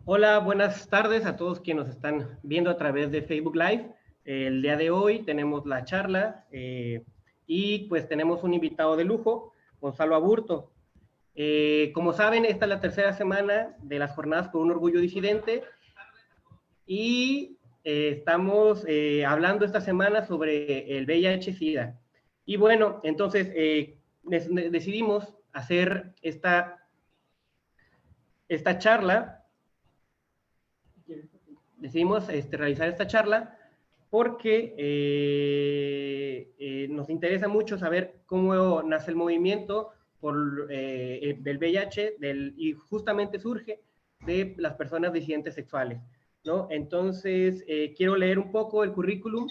Hola, buenas tardes a todos quienes nos están viendo a través de Facebook Live. El día de hoy tenemos la charla y pues tenemos un invitado de lujo, Gonzalo Aburto. Como saben, esta es la tercera semana de las jornadas con un orgullo disidente y estamos hablando esta semana sobre el VIH-Sida. Y bueno, entonces decidimos hacer esta charla. Decidimos realizar esta charla porque nos interesa mucho saber cómo nace el movimiento del VIH y justamente surge de las personas disidentes sexuales, ¿no? Entonces, quiero leer un poco el currículum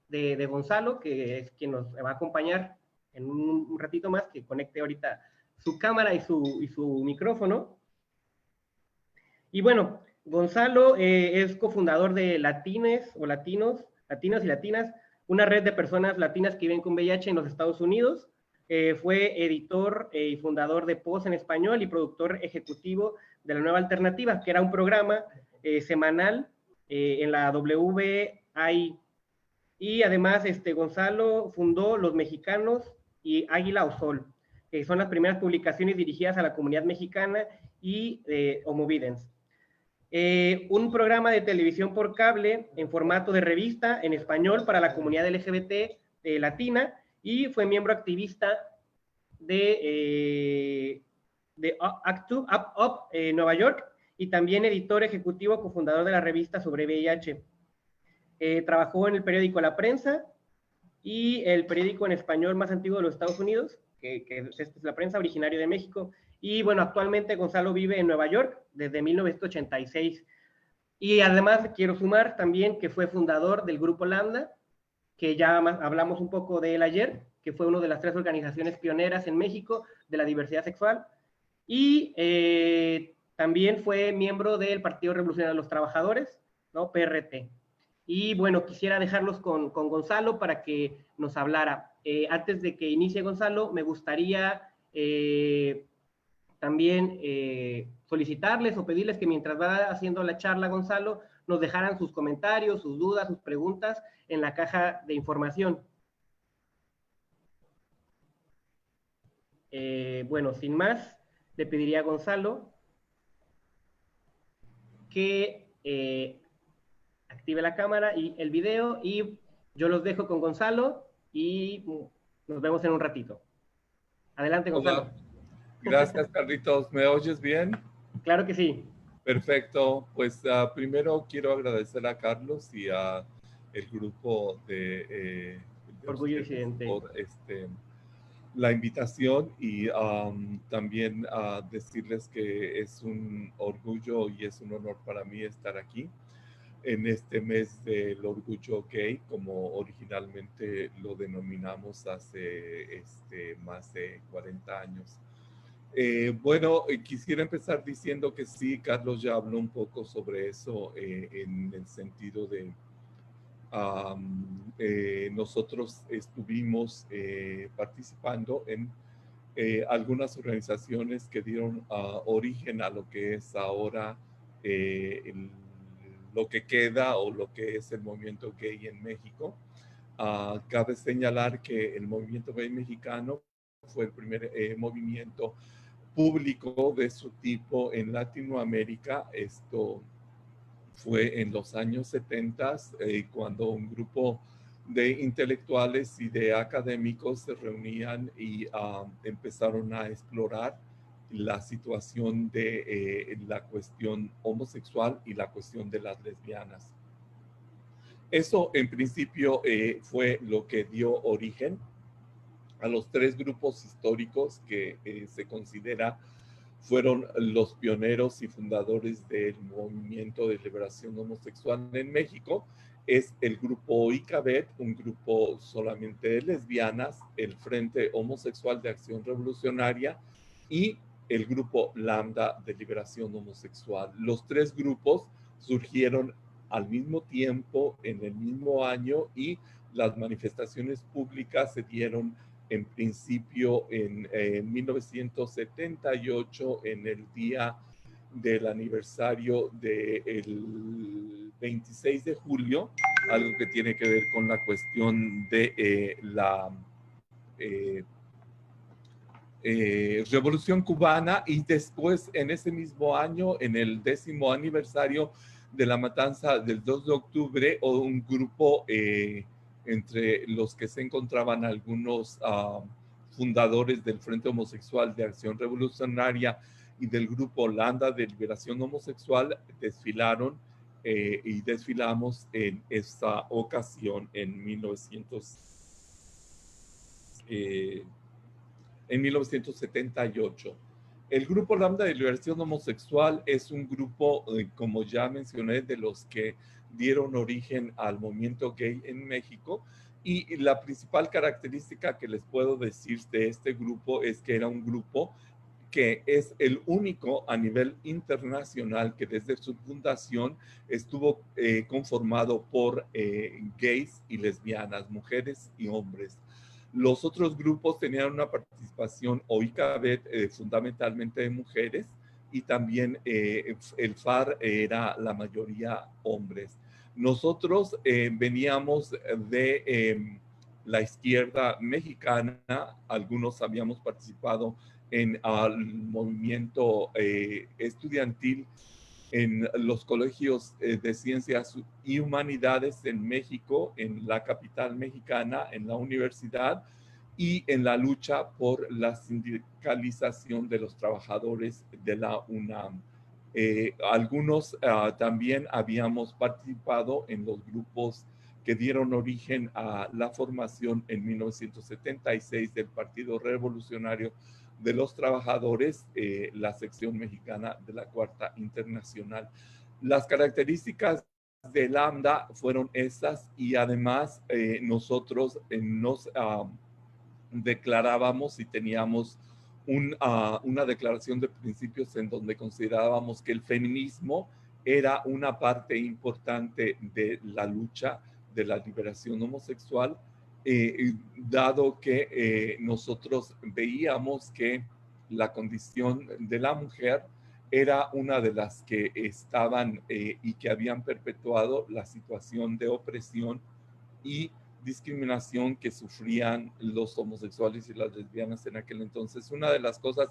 de Gonzalo, que es quien nos va a acompañar en un ratito más, que conecte ahorita su cámara y su micrófono. Y bueno, Gonzalo es cofundador de Latinos y Latinas, una red de personas latinas que viven con VIH en los Estados Unidos. Fue editor y fundador de Pos en Español y productor ejecutivo de La Nueva Alternativa, que era un programa semanal en la WAI. Y además, Gonzalo fundó Los Mexicanos y Águila o Sol, que son las primeras publicaciones dirigidas a la comunidad mexicana y homovidens. Un programa de televisión por cable en formato de revista en español para la comunidad LGBT latina, y fue miembro activista de Act Up Nueva York, y también editor ejecutivo cofundador de la revista sobre VIH. Trabajó en el periódico La Prensa y el periódico en español más antiguo de los Estados Unidos, que es La Prensa, originario de México. Y bueno, actualmente Gonzalo vive en Nueva York desde 1986. Y además quiero sumar también que fue fundador del Grupo Lambda, que ya hablamos un poco de él ayer, que fue una de las 3 organizaciones pioneras en México de la diversidad sexual. Y también fue miembro del Partido Revolucionario de los Trabajadores, ¿no? PRT. Y bueno, quisiera dejarlos con Gonzalo para que nos hablara. Antes de que inicie Gonzalo, me gustaría también solicitarles o pedirles que mientras va haciendo la charla Gonzalo, nos dejaran sus comentarios, sus dudas, sus preguntas en la caja de información. Bueno, sin más, le pediría a Gonzalo que active la cámara y el video, y yo los dejo con Gonzalo y nos vemos en un ratito. Adelante, Gonzalo. Hola, gracias Carlitos. ¿Me oyes bien? Claro que sí. Perfecto. Pues primero quiero agradecer a Carlos y a el grupo de Orgullo ustedes disidente. por la invitación y también decirles que es un orgullo y es un honor para mí estar aquí en este mes del orgullo gay, como originalmente lo denominamos hace más de 40 años. Bueno, quisiera empezar diciendo que sí, Carlos ya habló un poco sobre eso en el sentido de nosotros estuvimos participando en algunas organizaciones que dieron origen a lo que es ahora lo que queda o lo que es el movimiento gay en México. Cabe señalar que el movimiento gay mexicano fue el primer movimiento público de su tipo en Latinoamérica. Esto fue en los años 70, cuando un grupo de intelectuales y de académicos se reunían y empezaron a explorar la situación de la cuestión homosexual y la cuestión de las lesbianas. Eso en principio fue lo que dio origen a los 3 grupos históricos que se considera fueron los pioneros y fundadores del movimiento de liberación homosexual en México. Es el grupo ICABET, un grupo solamente de lesbianas, el Frente Homosexual de Acción Revolucionaria y el grupo Lambda de Liberación Homosexual. Los 3 grupos surgieron al mismo tiempo, en el mismo año, y las manifestaciones públicas se dieron en principio en 1978, en el Día del aniversario del 26 de julio, algo que tiene que ver con la cuestión de la Revolución Cubana, y después en ese mismo año, en el 10º aniversario de la matanza del 2 de octubre, o un grupo entre los que se encontraban algunos fundadores del Frente Homosexual de Acción Revolucionaria y del Grupo Holanda de Liberación Homosexual, desfilaron y desfilamos en esta ocasión en 1978. El Grupo Lambda de Liberación Homosexual es un grupo, como ya mencioné, de los que dieron origen al movimiento gay en México, y la principal característica que les puedo decir de este grupo es que era un grupo que es el único a nivel internacional que desde su fundación estuvo conformado por gays y lesbianas, mujeres y hombres. Los otros grupos tenían una participación OICABET fundamentalmente de mujeres, y también el FAR era la mayoría hombres. Nosotros veníamos de la izquierda mexicana, algunos habíamos participado en el movimiento estudiantil en los colegios de ciencias y humanidades en México, en la capital mexicana, en la universidad, y en la lucha por la sindicalización de los trabajadores de la UNAM. Algunos también habíamos participado en los grupos que dieron origen a la formación en 1976 del Partido Revolucionario de los Trabajadores, la sección mexicana de la Cuarta Internacional. Las características de Lambda fueron estas, y además nosotros nos declarábamos y teníamos una declaración de principios en donde considerábamos que el feminismo era una parte importante de la lucha de la liberación homosexual, dado que nosotros veíamos que la condición de la mujer era una de las que estaban y que habían perpetuado la situación de opresión y discriminación que sufrían los homosexuales y las lesbianas en aquel entonces. Una de las cosas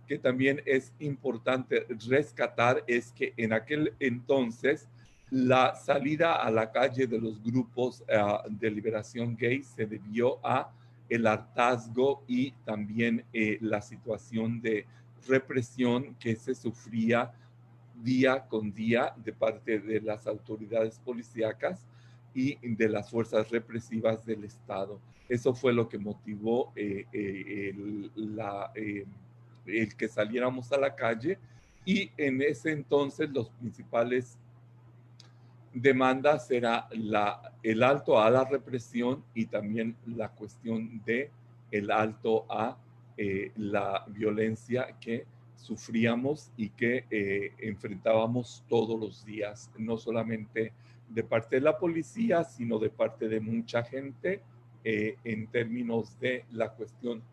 que también es importante rescatar es que en aquel entonces la salida a la calle de los grupos de liberación gay se debió a el hartazgo y también la situación de represión que se sufría día con día de parte de las autoridades policíacas y de las fuerzas represivas del Estado. Eso fue lo que motivó el que saliéramos a la calle, y en ese entonces los principales demandas era el alto a la represión y también la cuestión de el alto a la violencia que sufríamos y que enfrentábamos todos los días, no solamente de parte de la policía, sino de parte de mucha gente en términos de la cuestión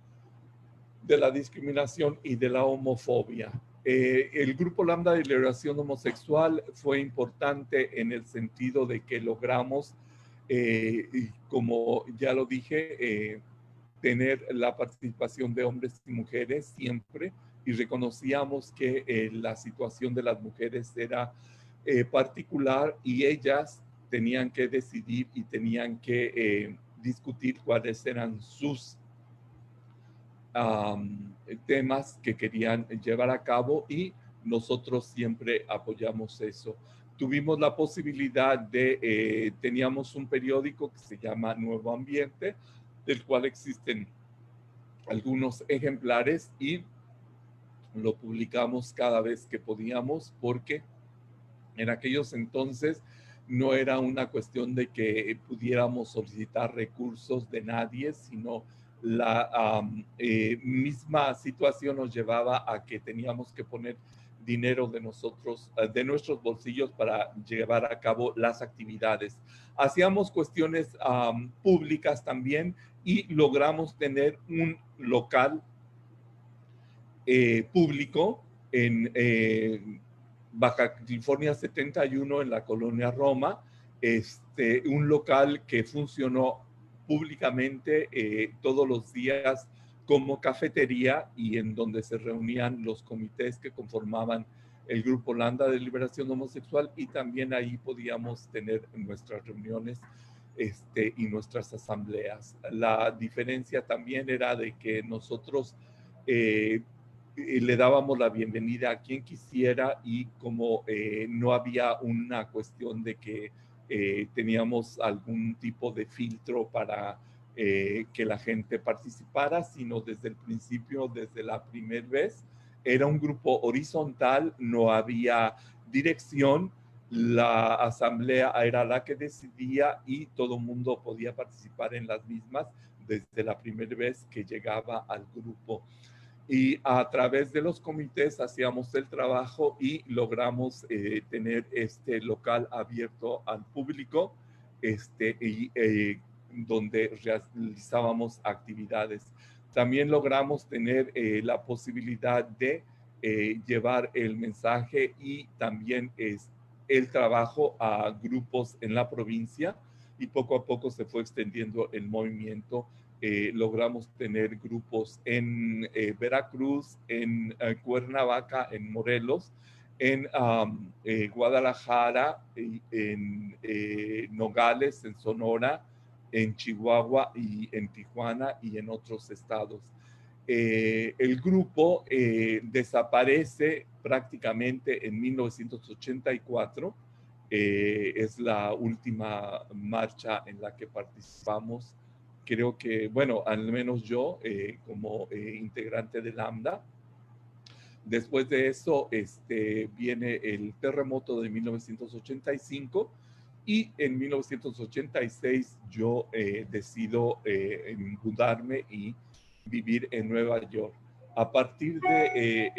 de la discriminación y de la homofobia. El Grupo Lambda de Liberación Homosexual fue importante en el sentido de que logramos, como ya lo dije, tener la participación de hombres y mujeres siempre, y reconocíamos que la situación de las mujeres era particular, y ellas tenían que decidir y tenían que discutir cuáles eran sus temas que querían llevar a cabo, y nosotros siempre apoyamos eso. Tuvimos la posibilidad de, teníamos un periódico que se llama Nuevo Ambiente, del cual existen algunos ejemplares, y lo publicamos cada vez que podíamos, porque en aquellos entonces no era una cuestión de que pudiéramos solicitar recursos de nadie, sino la misma situación nos llevaba a que teníamos que poner dinero de nosotros, de nuestros bolsillos, para llevar a cabo las actividades. Hacíamos cuestiones públicas también, y logramos tener un local público Baja California 71 en la colonia Roma, un local que funcionó públicamente todos los días como cafetería y en donde se reunían los comités que conformaban el Grupo Lambda de Liberación Homosexual, y también ahí podíamos tener nuestras reuniones y nuestras asambleas. La diferencia también era de que nosotros le dábamos la bienvenida a quien quisiera, y como no había una cuestión de que teníamos algún tipo de filtro para que la gente participara, sino desde el principio, desde la primera vez, era un grupo horizontal, no había dirección, la asamblea era la que decidía y todo el mundo podía participar en las mismas desde la primera vez que llegaba al grupo. Y a través de los comités hacíamos el trabajo y logramos tener este local abierto al público, donde realizábamos actividades. También logramos tener la posibilidad de llevar el mensaje y también el trabajo a grupos en la provincia, y poco a poco se fue extendiendo el movimiento. Logramos tener grupos en Veracruz, en Cuernavaca, en Morelos, en Guadalajara, en Nogales, en Sonora, en Chihuahua y en Tijuana y en otros estados. El grupo desaparece prácticamente en 1984. Es la última marcha en la que participamos. Creo que, bueno, al menos yo como integrante de Lambda. Después de eso viene el terremoto de 1985, y en 1986 yo decido mudarme y vivir en Nueva York. A partir de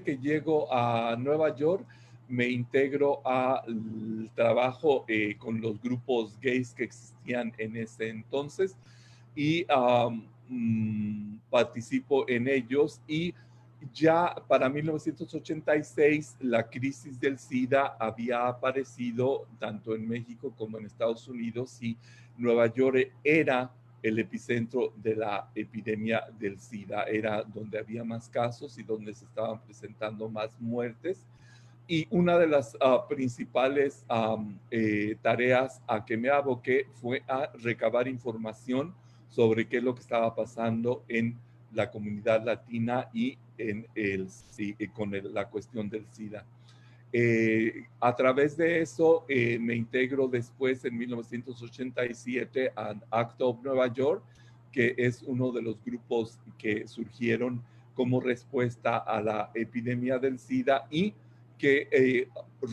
que llego a Nueva York, me integro al trabajo con los grupos gays que existían en ese entonces, y participo en ellos. Y ya para 1986 la crisis del SIDA había aparecido tanto en México como en Estados Unidos, y Nueva York era el epicentro de la epidemia del SIDA, era donde había más casos y donde se estaban presentando más muertes. Y una de las principales tareas a que me aboqué fue a recabar información sobre qué es lo que estaba pasando en la comunidad latina y con la cuestión del SIDA. A través de eso me integro después en 1987 a ACT UP Nueva York, que es uno de los grupos que surgieron como respuesta a la epidemia del SIDA, y que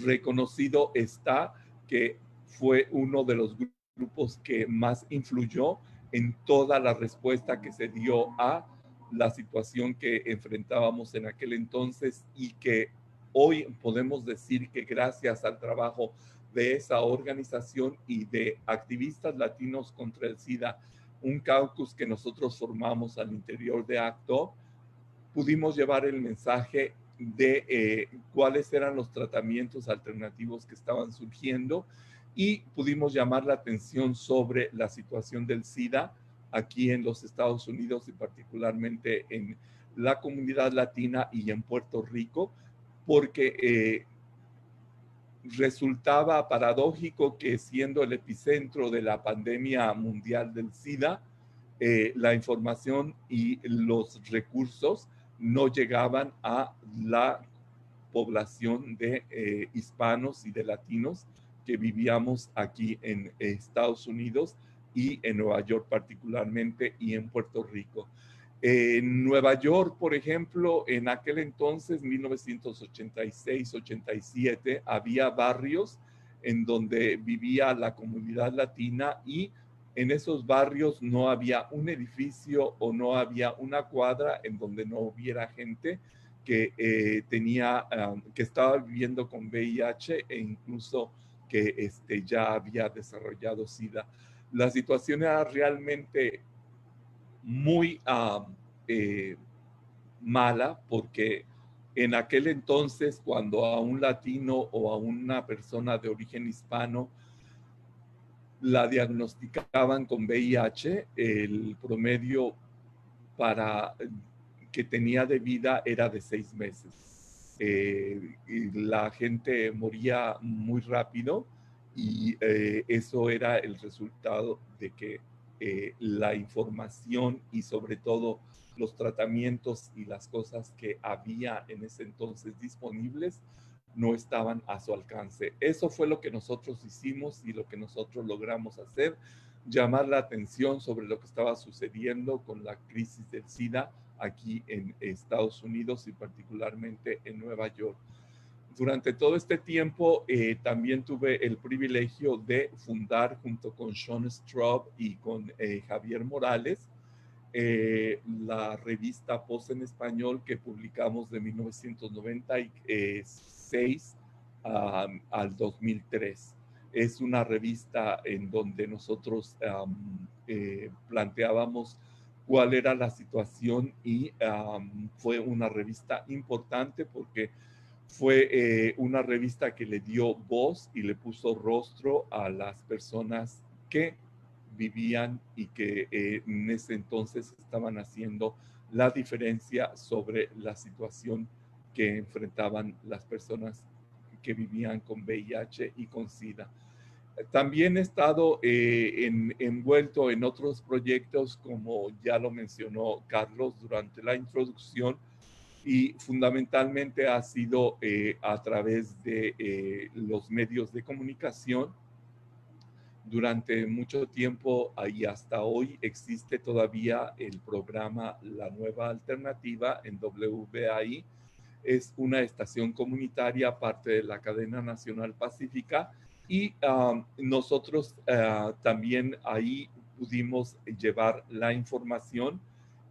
reconocido está que fue uno de los grupos que más influyó en toda la respuesta que se dio a la situación que enfrentábamos en aquel entonces, y que hoy podemos decir que gracias al trabajo de esa organización y de activistas latinos contra el SIDA, un caucus que nosotros formamos al interior de ACT, pudimos llevar el mensaje de cuáles eran los tratamientos alternativos que estaban surgiendo, y pudimos llamar la atención sobre la situación del SIDA aquí en los Estados Unidos, y particularmente en la comunidad latina y en Puerto Rico, porque resultaba paradójico que, siendo el epicentro de la pandemia mundial del SIDA, la información y los recursos no llegaban a la población de hispanos y de latinos que vivíamos aquí en Estados Unidos y en Nueva York particularmente, y en Puerto Rico. En Nueva York, por ejemplo, en aquel entonces, 1986-87, había barrios en donde vivía la comunidad latina, y en esos barrios no había un edificio o no había una cuadra en donde no hubiera gente que que estaba viviendo con VIH, e incluso que ya había desarrollado SIDA. La situación era realmente muy mala, porque en aquel entonces, cuando a un latino o a una persona de origen hispano la diagnosticaban con VIH, el promedio para que tenía de vida era de 6 meses. Y la gente moría muy rápido y eso era el resultado de que la información y sobre todo los tratamientos y las cosas que había en ese entonces disponibles no estaban a su alcance. Eso fue lo que nosotros hicimos y lo que nosotros logramos hacer, llamar la atención sobre lo que estaba sucediendo con la crisis del SIDA aquí en Estados Unidos y particularmente en Nueva York. Durante todo este tiempo también tuve el privilegio de fundar junto con Sean Straub y con Javier Morales la revista Post en Español que publicamos de 1996 al 2003. Es una revista en donde nosotros planteábamos cuál era la situación y fue una revista importante porque fue una revista que le dio voz y le puso rostro a las personas que vivían y que en ese entonces estaban haciendo la diferencia sobre la situación que enfrentaban las personas que vivían con VIH y con SIDA. También he estado envuelto en otros proyectos, como ya lo mencionó Carlos durante la introducción, y fundamentalmente ha sido a través de los medios de comunicación. Durante mucho tiempo y hasta hoy existe todavía el programa La Nueva Alternativa en WBAI. Es una estación comunitaria, parte de la cadena nacional pacífica, y nosotros también ahí pudimos llevar la información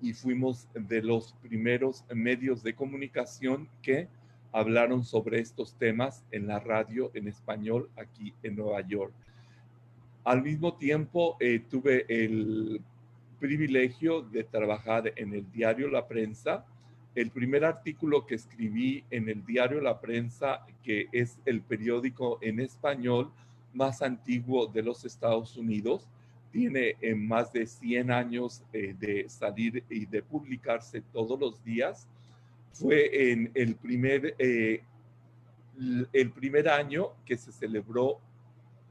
y fuimos de los primeros medios de comunicación que hablaron sobre estos temas en la radio en español aquí en Nueva York. Al mismo tiempo, tuve el privilegio de trabajar en el diario La Prensa. El primer artículo que escribí en el diario La Prensa, que es el periódico en español más antiguo de los Estados Unidos, tiene más de 100 años de salir y de publicarse todos los días. Fue en el primer año que se celebró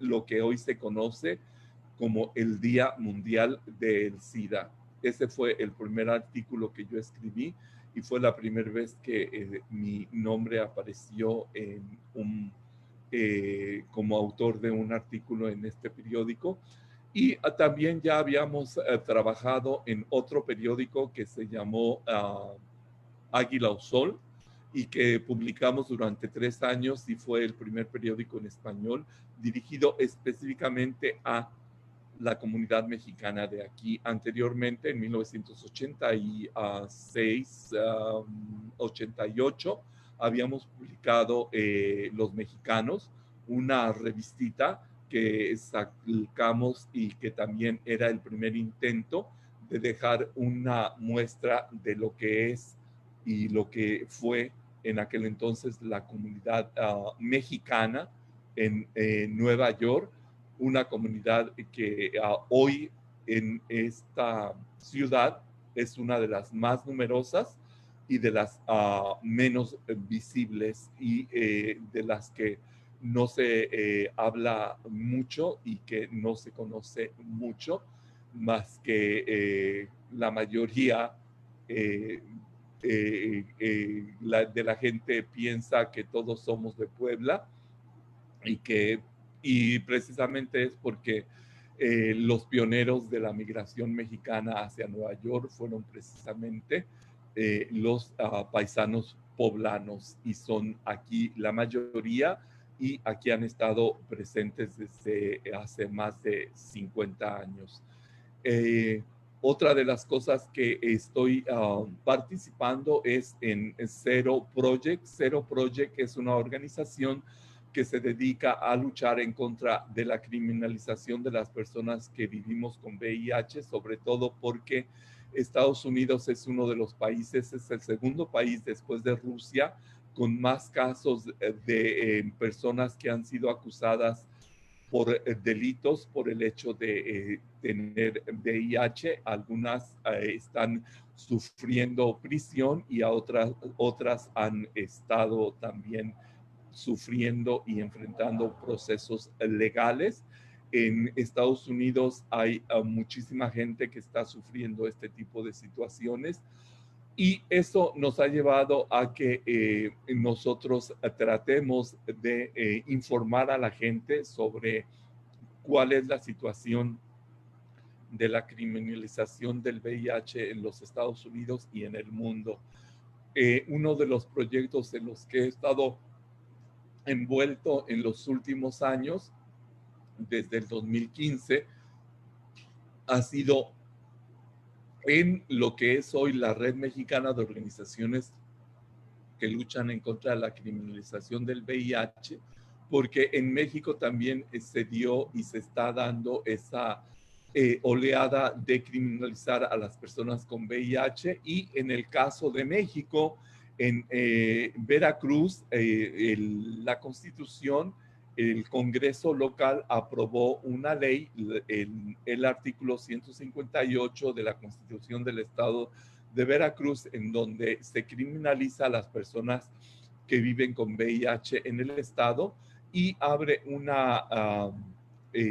lo que hoy se conoce como el Día Mundial del SIDA. Ese fue el primer artículo que yo escribí y fue la primera vez que mi nombre apareció como autor de un artículo en este periódico. Y también ya habíamos trabajado en otro periódico que se llamó Águila o Sol, y que publicamos durante 3 años y fue el primer periódico en español dirigido específicamente a la comunidad mexicana de aquí. Anteriormente, en 1986, 88, habíamos publicado Los Mexicanos, una revistita que sacamos y que también era el primer intento de dejar una muestra de lo que es y lo que fue en aquel entonces la comunidad mexicana en Nueva York, una comunidad que hoy en esta ciudad es una de las más numerosas y de las menos visibles y de las que no se habla mucho y que no se conoce mucho, más que la mayoría de la gente piensa que todos somos de Puebla y precisamente es porque los pioneros de la migración mexicana hacia Nueva York fueron precisamente los paisanos poblanos y son aquí la mayoría y aquí han estado presentes desde hace más de 50 años. Otra de las cosas que estoy participando es en Zero Project. Zero Project es una organización que se dedica a luchar en contra de la criminalización de las personas que vivimos con VIH, sobre todo porque Estados Unidos es uno de los países, es el segundo país después de Rusia, con más casos de personas que han sido acusadas por delitos por el hecho de tener VIH. Algunas están sufriendo prisión y a otras han estado también sufriendo y enfrentando procesos legales. En Estados Unidos hay muchísima gente que está sufriendo este tipo de situaciones y eso nos ha llevado a que nosotros tratemos de informar a la gente sobre cuál es la situación de la criminalización del VIH en los Estados Unidos y en el mundo. Uno de los proyectos en los que he estado envuelto en los últimos años, desde el 2015, ha sido en lo que es hoy la Red Mexicana de Organizaciones que luchan en contra de la criminalización del VIH, porque en México también se dio y se está dando esa oleada de criminalizar a las personas con VIH, y en el caso de México, en Veracruz, la Constitución, el Congreso local aprobó una ley, el artículo 158 de la Constitución del Estado de Veracruz, en donde se criminaliza a las personas que viven con VIH en el estado y abre una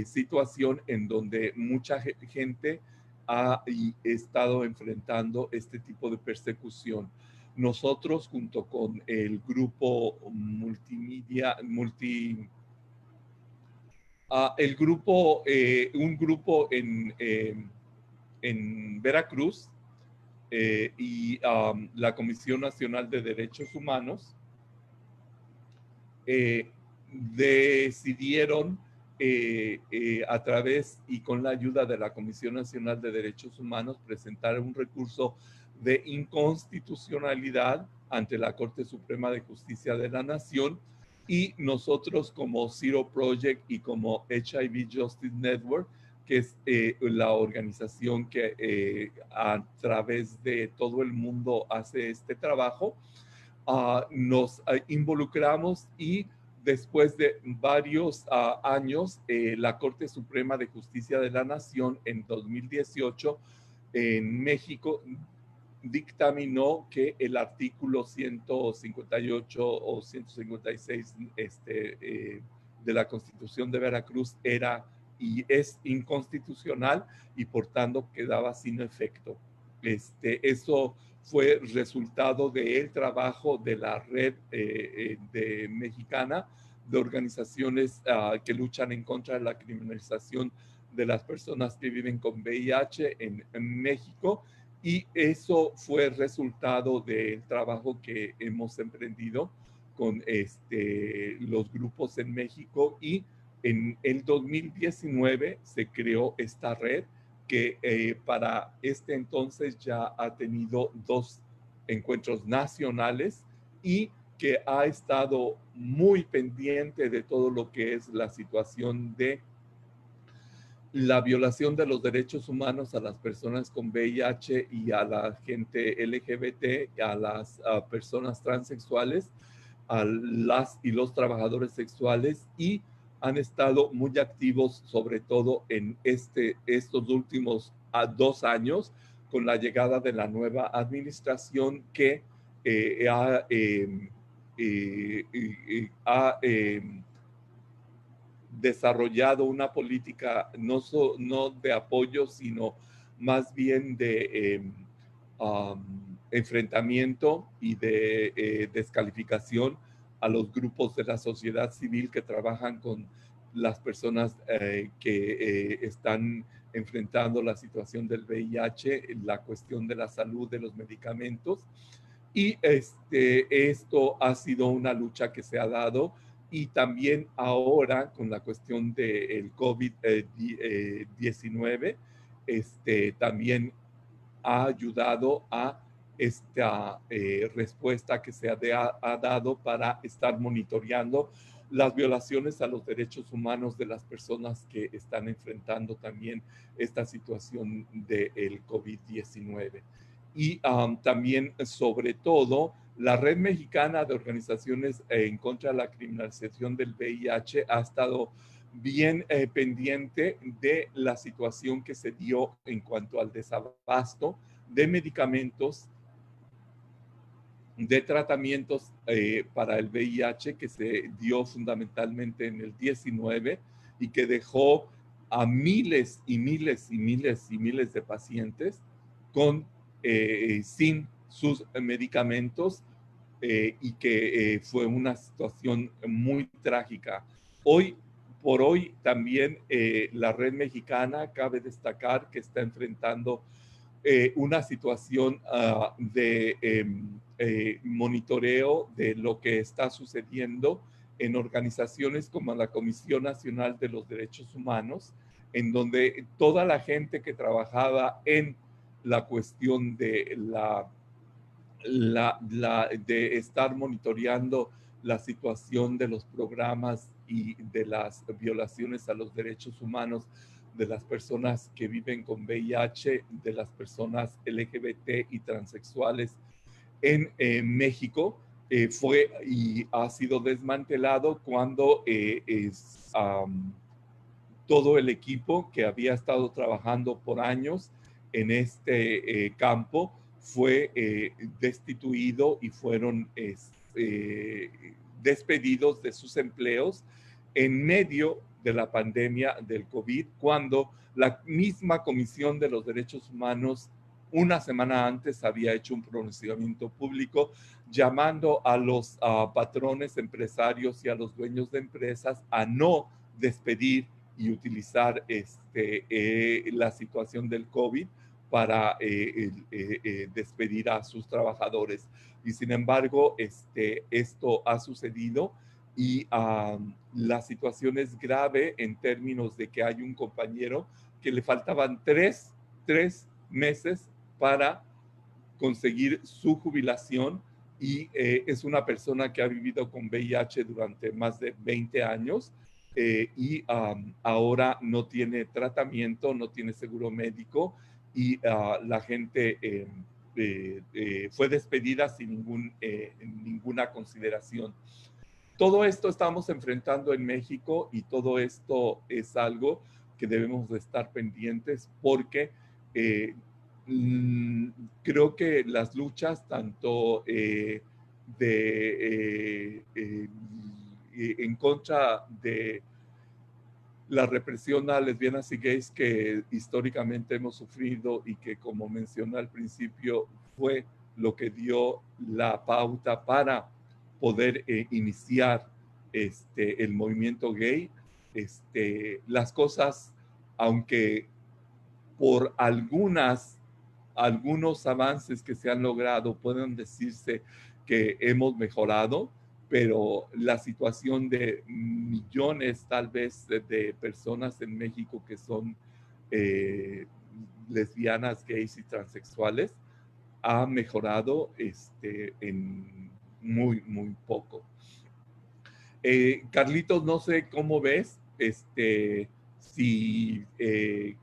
situación en donde mucha gente ha estado enfrentando este tipo de persecución. Nosotros, junto con el grupo un grupo en Veracruz, y la Comisión Nacional de Derechos Humanos decidieron a través y con la ayuda de la Comisión Nacional de Derechos Humanos presentar un recurso de inconstitucionalidad ante la Corte Suprema de Justicia de la Nación, y nosotros como Zero Project y como HIV Justice Network, que es la organización que a través de todo el mundo hace este trabajo, nos involucramos, y después de varios años, la Corte Suprema de Justicia de la Nación en 2018 en México dictaminó que el artículo 158 o 156 de la Constitución de Veracruz era y es inconstitucional, y por tanto quedaba sin efecto. Eso fue resultado del trabajo de la red mexicana de organizaciones que luchan en contra de la criminalización de las personas que viven con VIH en México, y eso fue resultado del trabajo que hemos emprendido con los grupos en México, y en el 2019 se creó esta red que para este entonces ya ha tenido 2 encuentros nacionales y que ha estado muy pendiente de todo lo que es la situación de la violación de los derechos humanos a las personas con VIH y a la gente LGBT, a las personas transexuales, a las y los trabajadores sexuales, y han estado muy activos, sobre todo en estos últimos 2 años, con la llegada de la nueva administración que ha desarrollado una política no de apoyo, sino más bien de enfrentamiento y de descalificación a los grupos de la sociedad civil que trabajan con las personas que están enfrentando la situación del VIH, la cuestión de la salud, de los medicamentos. Y esto ha sido una lucha que se ha dado, y también ahora con la cuestión del COVID-19, también ha ayudado a esta respuesta que se ha dado para estar monitoreando las violaciones a los derechos humanos de las personas que están enfrentando también esta situación del COVID-19. Y también, sobre todo, la Red Mexicana de Organizaciones en contra de la criminalización del VIH ha estado bien pendiente de la situación que se dio en cuanto al desabasto de medicamentos, de tratamientos para el VIH que se dio fundamentalmente en el 19 y que dejó a miles y miles y miles y miles de pacientes sin sus medicamentos y que fue una situación muy trágica. Hoy por hoy también la Red Mexicana, cabe destacar que está enfrentando una situación de monitoreo de lo que está sucediendo en organizaciones como la Comisión Nacional de los Derechos Humanos, en donde toda la gente que trabajaba en la cuestión de de estar monitoreando la situación de los programas y de las violaciones a los derechos humanos de las personas que viven con VIH, de las personas LGBT y transexuales en México, fue y ha sido desmantelado cuando todo el equipo que había estado trabajando por años en este campo fue destituido y fueron despedidos de sus empleos en medio de la pandemia del COVID, cuando la misma Comisión de los Derechos Humanos una semana antes había hecho un pronunciamiento público llamando a los patrones empresarios y a los dueños de empresas a no despedir y utilizar la situación del COVID para despedir a sus trabajadores. Y sin embargo, esto ha sucedido y la situación es grave en términos de que hay un compañero que le faltaban tres meses para conseguir su jubilación y es una persona que ha vivido con VIH durante más de 20 años y ahora no tiene tratamiento, no tiene seguro médico y la gente fue despedida sin ninguna consideración. Todo esto estamos enfrentando en México y todo esto es algo que debemos de estar pendientes porque creo que las luchas tanto en contra de la represión a lesbianas y gays que históricamente hemos sufrido y que, como mencioné al principio, fue lo que dio la pauta para poder iniciar el movimiento gay. Las cosas, aunque por algunos avances que se han logrado pueden decirse que hemos mejorado, pero la situación de millones tal vez de personas en México que son lesbianas, gays y transexuales ha mejorado en muy poco. Carlitos, no sé cómo ves, si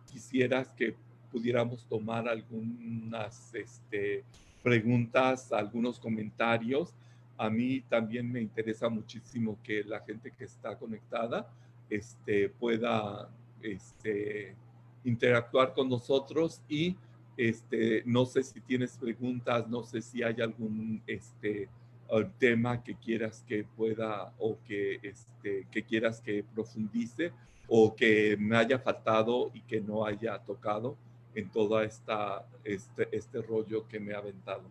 quisieras que pudiéramos tomar algunas preguntas, algunos comentarios. A mí también me interesa muchísimo que la gente que está conectada pueda interactuar con nosotros y no sé si tienes preguntas, no sé si hay algún tema que quieras que pueda o que quieras que profundice o que me haya faltado y que no haya tocado en todo este rollo que me ha aventado.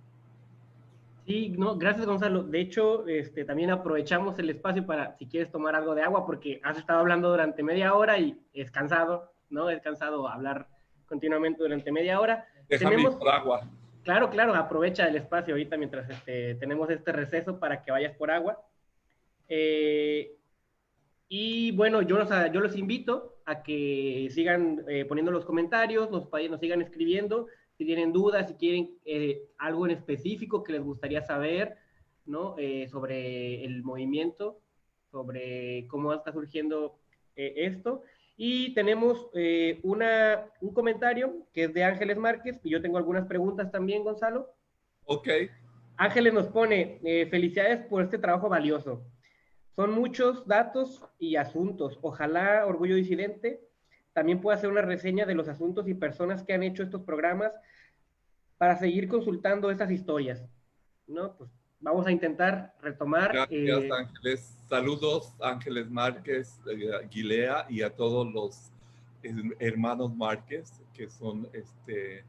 Sí, no, gracias Gonzalo. De hecho, también aprovechamos el espacio para, si quieres tomar algo de agua, porque has estado hablando durante media hora y es cansado, ¿no? Es cansado hablar continuamente durante media hora. Déjame ir por agua. Claro, claro, aprovecha el espacio ahorita mientras tenemos este receso para que vayas por agua. Y bueno, yo los invito a que sigan poniendo los comentarios, nos sigan escribiendo, si tienen dudas, si quieren algo en específico que les gustaría saber, ¿no? Sobre el movimiento, sobre cómo está surgiendo esto. Y tenemos un comentario que es de Ángeles Márquez, y yo tengo algunas preguntas también, Gonzalo. Ok. Ángeles nos pone, felicidades por este trabajo valioso. Son muchos datos y asuntos. Ojalá Orgullo Disidente también pueda hacer una reseña de los asuntos y personas que han hecho estos programas para seguir consultando estas historias, ¿no? Pues vamos a intentar retomar. Gracias, Ángeles. Saludos, Ángeles Márquez, Guilea, y a todos los hermanos Márquez que son, que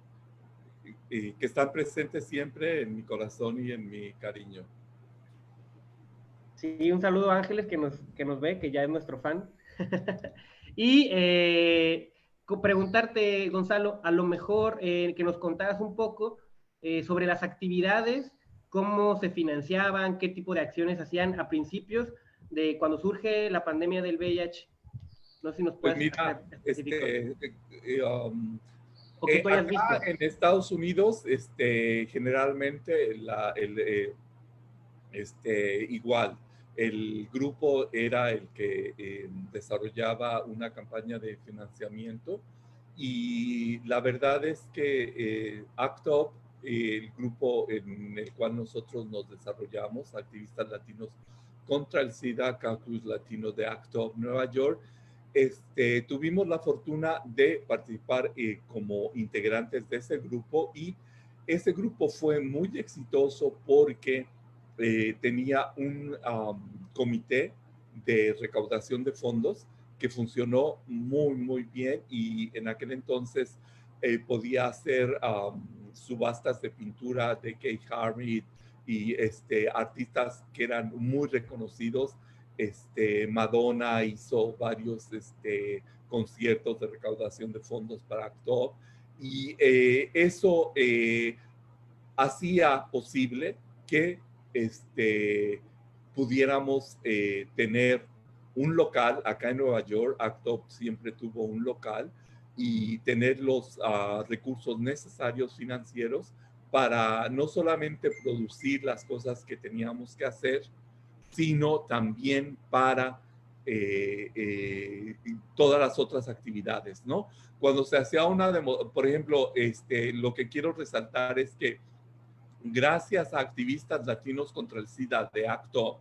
están presentes siempre en mi corazón y en mi cariño. Sí, un saludo a Ángeles que nos ve, que ya es nuestro fan. Y preguntarte, Gonzalo, a lo mejor que nos contaras un poco sobre las actividades, cómo se financiaban, qué tipo de acciones hacían a principios de cuando surge la pandemia del VIH. No sé si nos Pues puedes mira, ser específicos. O que tú hayas visto. Acá en Estados Unidos, generalmente igual, el grupo era el que desarrollaba una campaña de financiamiento, y la verdad es que ACT UP, el grupo en el cual nosotros nos desarrollamos, activistas latinos contra el SIDA, Caucus Latino de ACT UP Nueva York, tuvimos la fortuna de participar como integrantes de ese grupo, y ese grupo fue muy exitoso porque tenía un comité de recaudación de fondos que funcionó muy, muy bien, y en aquel entonces podía hacer subastas de pintura de Kay Harvey y artistas que eran muy reconocidos. Madonna hizo varios conciertos de recaudación de fondos para ACT UP, y eso hacía posible que pudiéramos tener un local acá en Nueva York. ACT UP siempre tuvo un local, y tener los recursos necesarios financieros para no solamente producir las cosas que teníamos que hacer, sino también para todas las otras actividades, ¿no? Cuando se hacía por ejemplo, lo que quiero resaltar es que gracias a activistas latinos contra el SIDA de ACT UP,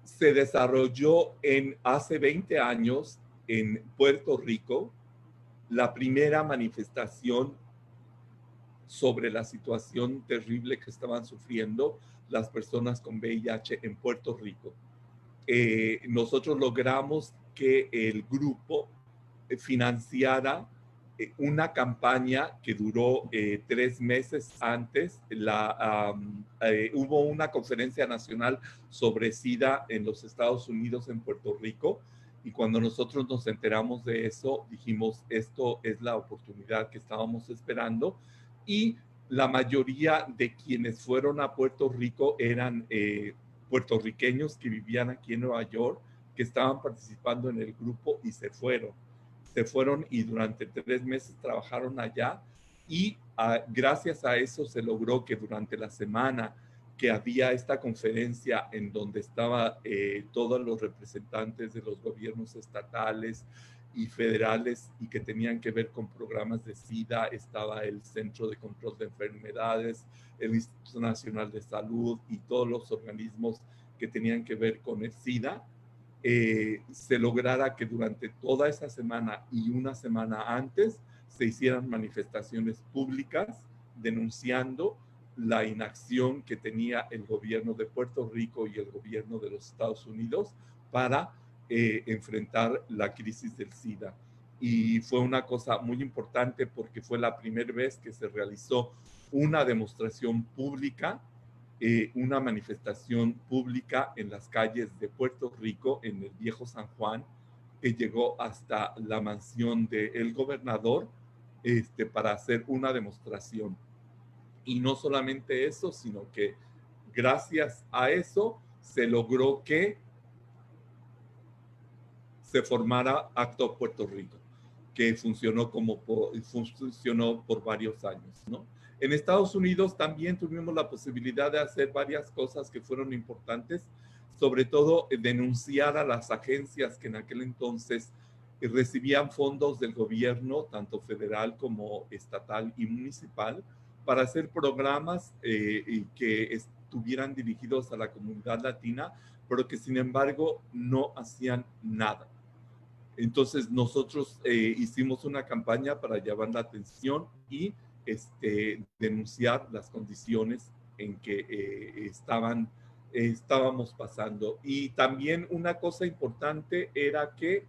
se desarrolló hace 20 años en Puerto Rico la primera manifestación sobre la situación terrible que estaban sufriendo las personas con VIH en Puerto Rico. Nosotros logramos que el grupo financiara una campaña que duró 3 meses antes. Hubo una conferencia nacional sobre SIDA en los Estados Unidos, en Puerto Rico, y cuando nosotros nos enteramos de eso, dijimos, esto es la oportunidad que estábamos esperando, y la mayoría de quienes fueron a Puerto Rico eran puertorriqueños que vivían aquí en Nueva York, que estaban participando en el grupo y se fueron y durante 3 meses trabajaron allá, y gracias a eso se logró que durante la semana que había esta conferencia en donde estaban todos los representantes de los gobiernos estatales y federales y que tenían que ver con programas de SIDA, estaba el Centro de Control de Enfermedades, el Instituto Nacional de Salud y todos los organismos que tenían que ver con el SIDA, se lograra que durante toda esa semana y una semana antes se hicieran manifestaciones públicas denunciando la inacción que tenía el gobierno de Puerto Rico y el gobierno de los Estados Unidos para enfrentar la crisis del SIDA. Y fue una cosa muy importante porque fue la primera vez que se realizó una demostración pública, una manifestación pública en las calles de Puerto Rico, en el viejo San Juan, que llegó hasta la mansión del gobernador para hacer una demostración. Y no solamente eso, sino que gracias a eso se logró que se formara ACT UP Puerto Rico, que funcionó por varios años, ¿no? En Estados Unidos también tuvimos la posibilidad de hacer varias cosas que fueron importantes. sobre todo denunciar a las agencias que en aquel entonces recibían fondos del gobierno, tanto federal como estatal y municipal, para hacer programas que estuvieran dirigidos a la comunidad latina, pero que sin embargo no hacían nada. Entonces nosotros hicimos una campaña para llamar la atención y denunciar las condiciones en que estábamos pasando. Y también una cosa importante era que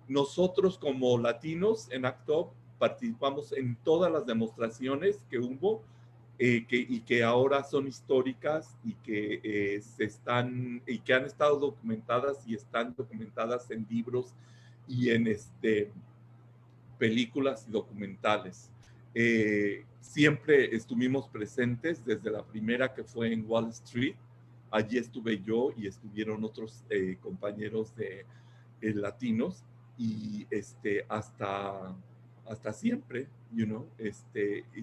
nosotros como latinos en ACT UP participamos en todas las demostraciones que hubo y que ahora son históricas y que y que han estado documentadas y están documentadas en libros y en películas y documentales. Siempre estuvimos presentes desde la primera, que fue en Wall Street. Allí estuve yo y estuvieron otros compañeros de latinos, y hasta siempre,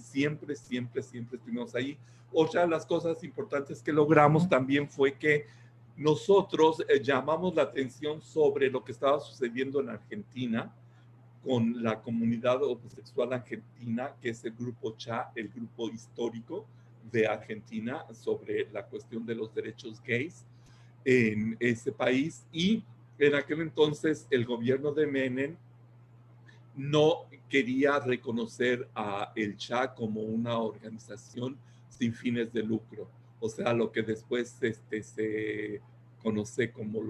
siempre estuvimos ahí. Otra de las cosas importantes que logramos también fue que nosotros llamamos la atención sobre lo que estaba sucediendo en Argentina con la comunidad homosexual argentina, que es el grupo CHA, el grupo histórico de Argentina, sobre la cuestión de los derechos gays en ese país. Y en aquel entonces el gobierno de Menem no quería reconocer a el CHA como una organización sin fines de lucro, o sea, lo que después se conoce como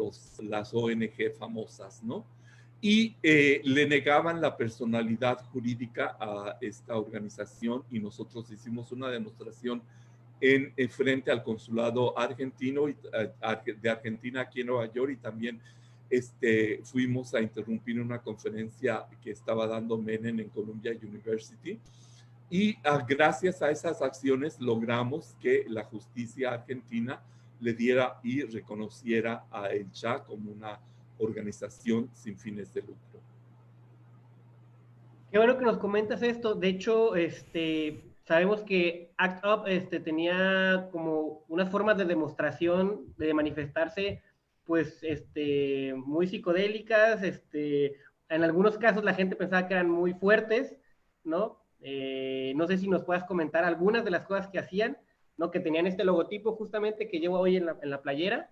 las ONG famosas, ¿no? Y le negaban la personalidad jurídica a esta organización, y nosotros hicimos una demostración en frente al consulado argentino de Argentina aquí en Nueva York, y también fuimos a interrumpir una conferencia que estaba dando Menem en Columbia University, y gracias a esas acciones logramos que la justicia argentina le diera y reconociera a el CHA como una organización sin fines de lucro. Qué bueno que nos comentas esto. De hecho, sabemos que ACT UP tenía como unas formas de demostración, de manifestarse, pues, muy psicodélicas. En algunos casos la gente pensaba que eran muy fuertes, ¿no? No sé si nos puedas comentar algunas de las cosas que hacían, ¿no? Que tenían este logotipo justamente que llevo hoy en la playera,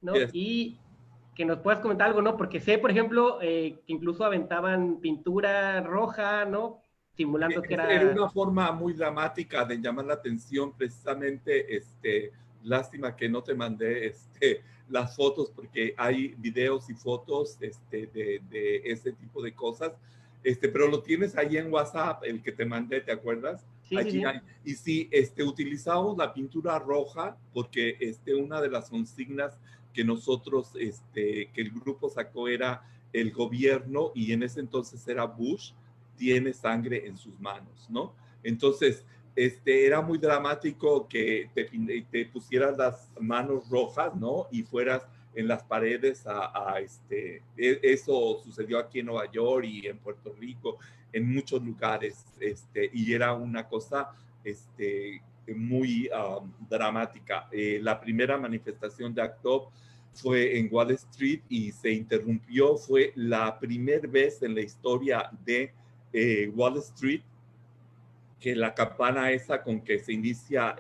¿no? Yes. Y que nos puedas comentar algo, ¿no? Porque sé, por ejemplo, que incluso aventaban pintura roja, ¿no? Simulando que Era era... una forma muy dramática de llamar la atención, precisamente, lástima que no te mandé las fotos, porque hay videos y fotos de ese tipo de cosas, pero lo tienes ahí en WhatsApp, el que te mandé, ¿te acuerdas? Sí, sí, Allí sí. hay. Y sí, utilizamos la pintura roja porque una de las consignas que nosotros, que el grupo sacó era el gobierno, y en ese entonces era Bush, tiene sangre en sus manos, ¿no? Entonces, era muy dramático que te pusieras las manos rojas, ¿no? Y fueras en las paredes eso sucedió aquí en Nueva York y en Puerto Rico, en muchos lugares, y era una cosa, muy dramática. La primera manifestación de ACT UP fue en Wall Street y se interrumpió. Fue la primera vez en la historia de Wall Street que la campana esa con que se inicia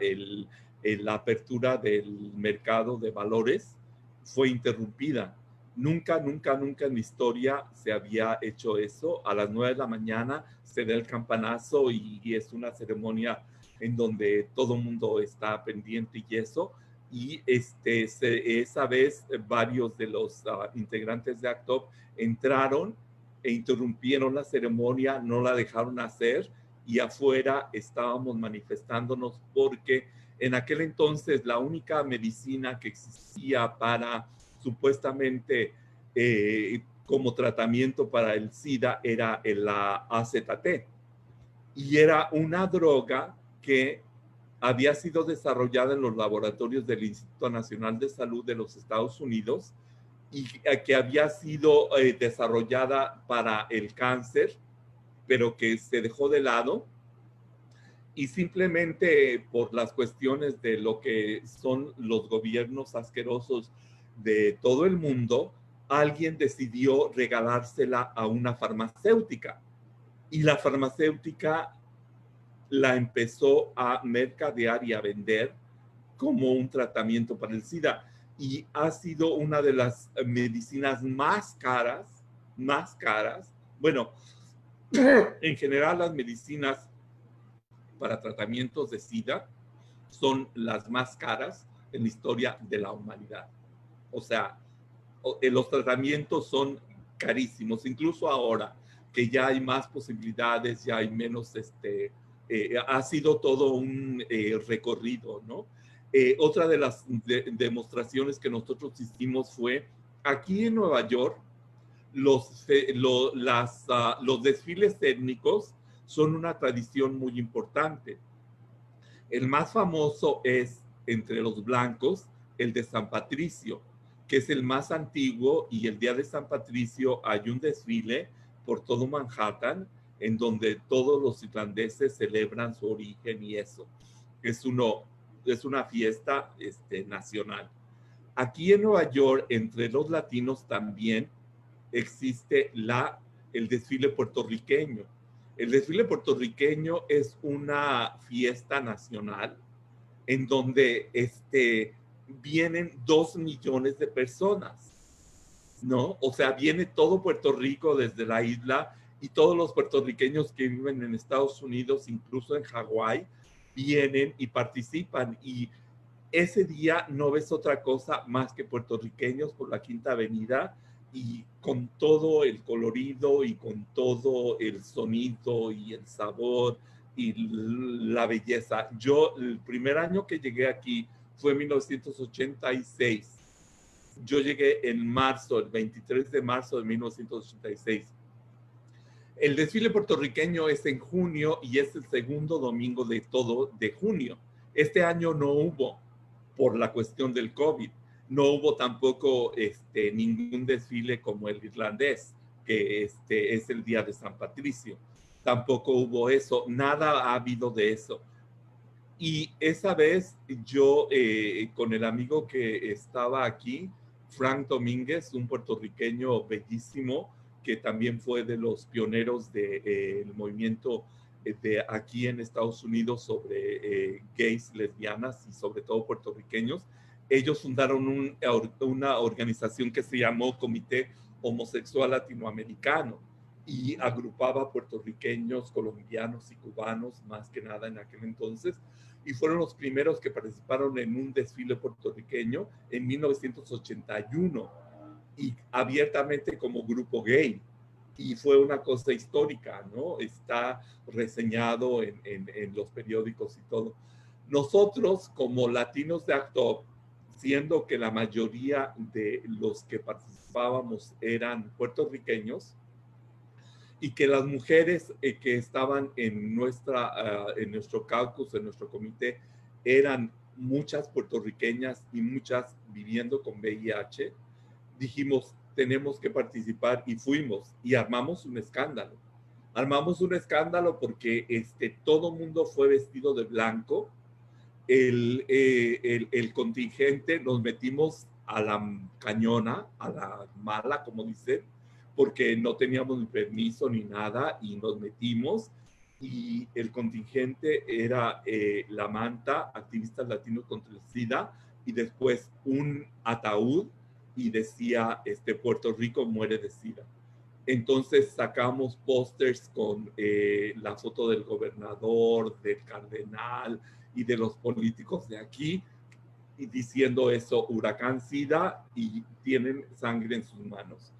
la apertura del mercado de valores fue interrumpida. Nunca en la historia se había hecho eso. A las 9 de la mañana se da el campanazo y es una ceremonia en donde todo el mundo está pendiente y eso. Y esa vez varios de los integrantes de ACT UP entraron e interrumpieron la ceremonia, no la dejaron hacer, y afuera estábamos manifestándonos porque en aquel entonces la única medicina que existía para supuestamente como tratamiento para el SIDA era la AZT, y era una droga que había sido desarrollada en los laboratorios del Instituto Nacional de Salud de los Estados Unidos, y que había sido desarrollada para el cáncer, pero que se dejó de lado, y simplemente por las cuestiones de lo que son los gobiernos asquerosos de todo el mundo, alguien decidió regalársela a una farmacéutica y la farmacéutica la empezó a mercadear y a vender como un tratamiento para el SIDA. Y ha sido una de las medicinas más caras. Bueno, en general las medicinas para tratamientos de SIDA son las más caras en la historia de la humanidad. O sea, los tratamientos son carísimos, incluso ahora que ya hay más posibilidades, ya hay menos, ha sido todo un recorrido, ¿no? Otra de las demostraciones que nosotros hicimos fue aquí en Nueva York, los desfiles étnicos son una tradición muy importante. El más famoso es, entre los blancos, el de San Patricio, que es el más antiguo, y el día de San Patricio hay un desfile por todo Manhattan en donde todos los irlandeses celebran su origen y eso. Es una fiesta nacional. Aquí en Nueva York, entre los latinos también existe el desfile puertorriqueño. El desfile puertorriqueño es una fiesta nacional en donde vienen 2 millones de personas, ¿no? O sea, viene todo Puerto Rico desde la isla y todos los puertorriqueños que viven en Estados Unidos, incluso en Hawái, vienen y participan. Y ese día no ves otra cosa más que puertorriqueños por la Quinta Avenida y con todo el colorido y con todo el sonido y el sabor y la belleza. Yo, el primer año que llegué aquí fue en 1986. Yo llegué en marzo, el 23 de marzo de 1986. El desfile puertorriqueño es en junio y es el segundo domingo de junio. Este año no hubo por la cuestión del COVID. No hubo tampoco ningún desfile como el irlandés, que es el día de San Patricio. Tampoco hubo eso, nada ha habido de eso. Y esa vez yo, con el amigo que estaba aquí, Frank Domínguez, un puertorriqueño bellísimo, que también fue de los pioneros del movimiento de aquí en Estados Unidos sobre gays, lesbianas y sobre todo puertorriqueños. Ellos fundaron una organización que se llamó Comité Homosexual Latinoamericano y agrupaba puertorriqueños, colombianos y cubanos, más que nada en aquel entonces, y fueron los primeros que participaron en un desfile puertorriqueño en 1981 y abiertamente como grupo gay. Y fue una cosa histórica, ¿no? Está reseñado en los periódicos y todo. Nosotros, como latinos de ACT UP, siendo que la mayoría de los que participábamos eran puertorriqueños, y que las mujeres que estaban en nuestro caucus, en nuestro comité, eran muchas puertorriqueñas y muchas viviendo con VIH, dijimos, tenemos que participar y fuimos y armamos un escándalo. Armamos un escándalo porque todo mundo fue vestido de blanco, el contingente, nos metimos a la cañona, a la mala, como dicen, porque no teníamos ni permiso ni nada y nos metimos y el contingente era la manta, activistas latinos contra el SIDA, y después un ataúd y decía Puerto Rico muere de SIDA. Entonces sacamos pósters con la foto del gobernador, del cardenal y de los políticos de aquí, y diciendo eso, huracán SIDA, y tienen sangre en sus manos.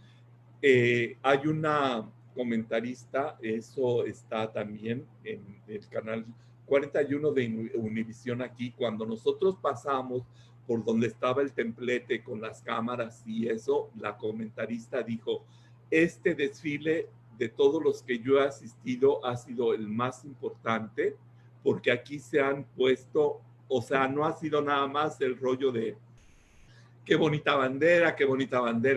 Hay una comentarista, eso está también en el canal 41 de Univisión aquí, cuando nosotros pasamos por donde estaba el templete con las cámaras y eso, la comentarista dijo, este desfile de todos los que yo he asistido ha sido el más importante porque aquí se han puesto, o sea, no ha sido nada más el rollo de qué bonita bandera,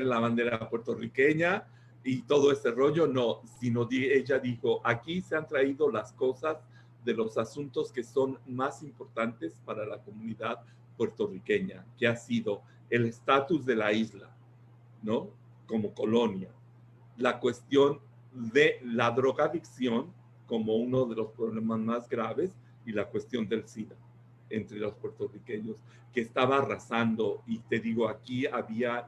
la bandera puertorriqueña y todo ese rollo, no, sino ella dijo, aquí se han traído las cosas de los asuntos que son más importantes para la comunidad puertorriqueña, que ha sido el estatus de la isla, ¿no? Como colonia, la cuestión de la drogadicción como uno de los problemas más graves y la cuestión del SIDA entre los puertorriqueños, que estaba arrasando. Y te digo, aquí había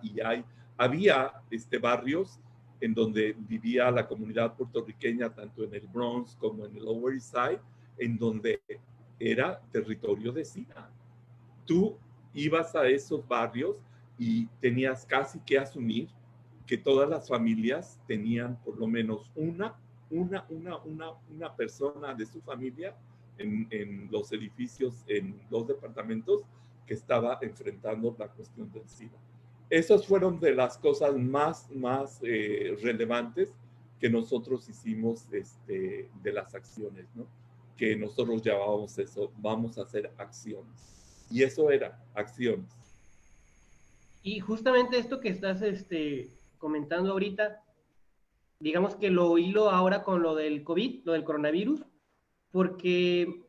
barrios en donde vivía la comunidad puertorriqueña, tanto en el Bronx como en el Lower East Side, en donde era territorio de SIDA. Tú ibas a esos barrios y tenías casi que asumir que todas las familias tenían por lo menos una persona de su familia en los edificios, en los departamentos, que estaba enfrentando la cuestión del SIDA. Esas fueron de las cosas más relevantes que nosotros hicimos de las acciones, ¿no? Que nosotros llamábamos eso, vamos a hacer acciones. Y eso era, acciones. Y justamente esto que estás comentando ahorita, digamos que lo hilo ahora con lo del COVID, lo del coronavirus, porque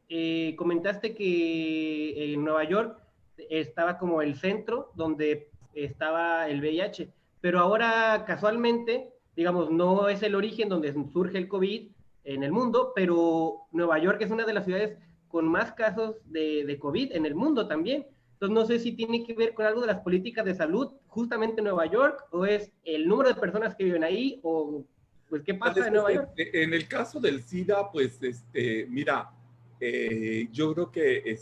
comentaste que en Nueva York estaba como el centro donde estaba el VIH, pero ahora casualmente, digamos, no es el origen donde surge el COVID en el mundo, pero Nueva York es una de las ciudades con más casos de COVID en el mundo también. Entonces no sé si tiene que ver con algo de las políticas de salud justamente en Nueva York, o es el número de personas que viven ahí, o pues qué pasa en Nueva York. En el caso del SIDA, pues, mira, yo creo que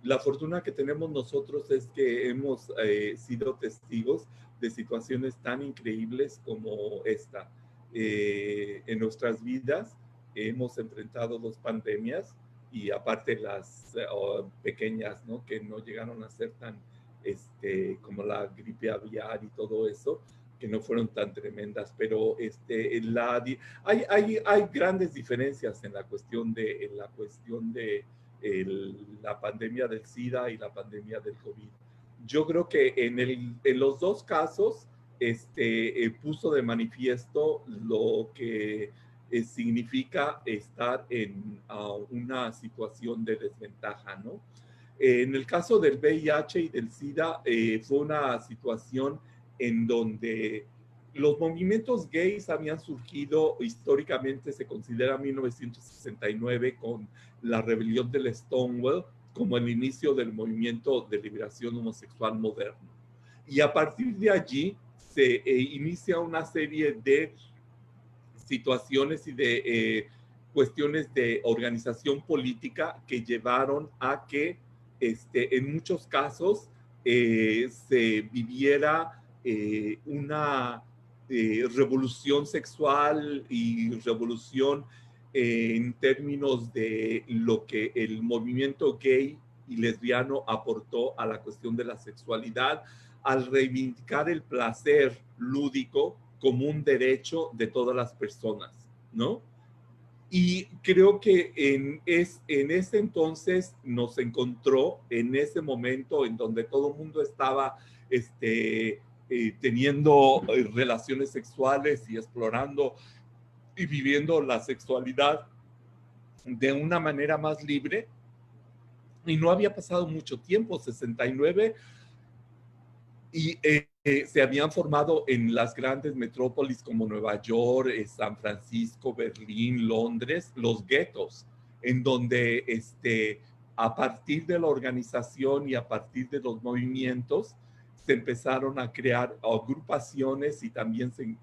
la fortuna que tenemos nosotros es que hemos sido testigos de situaciones tan increíbles como esta. En nuestras vidas hemos enfrentado dos pandemias y aparte las pequeñas, ¿no? Que no llegaron a ser tan, como la gripe aviar y todo eso, que no fueron tan tremendas, pero hay grandes diferencias en la cuestión de la pandemia del SIDA y la pandemia del COVID. Yo creo que en los dos casos puso de manifiesto lo que significa estar en una situación de desventaja, ¿no? En el caso del VIH y del SIDA, fue una situación en donde los movimientos gays habían surgido históricamente, se considera 1969, con la rebelión del Stonewall, como el inicio del movimiento de liberación homosexual moderno. Y a partir de allí se inicia una serie de situaciones y de cuestiones de organización política que llevaron a que en muchos casos se viviera una revolución sexual y revolución en términos de lo que el movimiento gay y lesbiano aportó a la cuestión de la sexualidad, al reivindicar el placer lúdico como un derecho de todas las personas, ¿no? Y creo que en ese entonces nos encontró, en ese momento en donde todo el mundo estaba teniendo relaciones sexuales y explorando y viviendo la sexualidad de una manera más libre. Y no había pasado mucho tiempo, 69, y se habían formado en las grandes metrópolis como Nueva York, San Francisco, Berlín, Londres, los guetos, en donde a partir de la organización y a partir de los movimientos se empezaron a crear agrupaciones y también se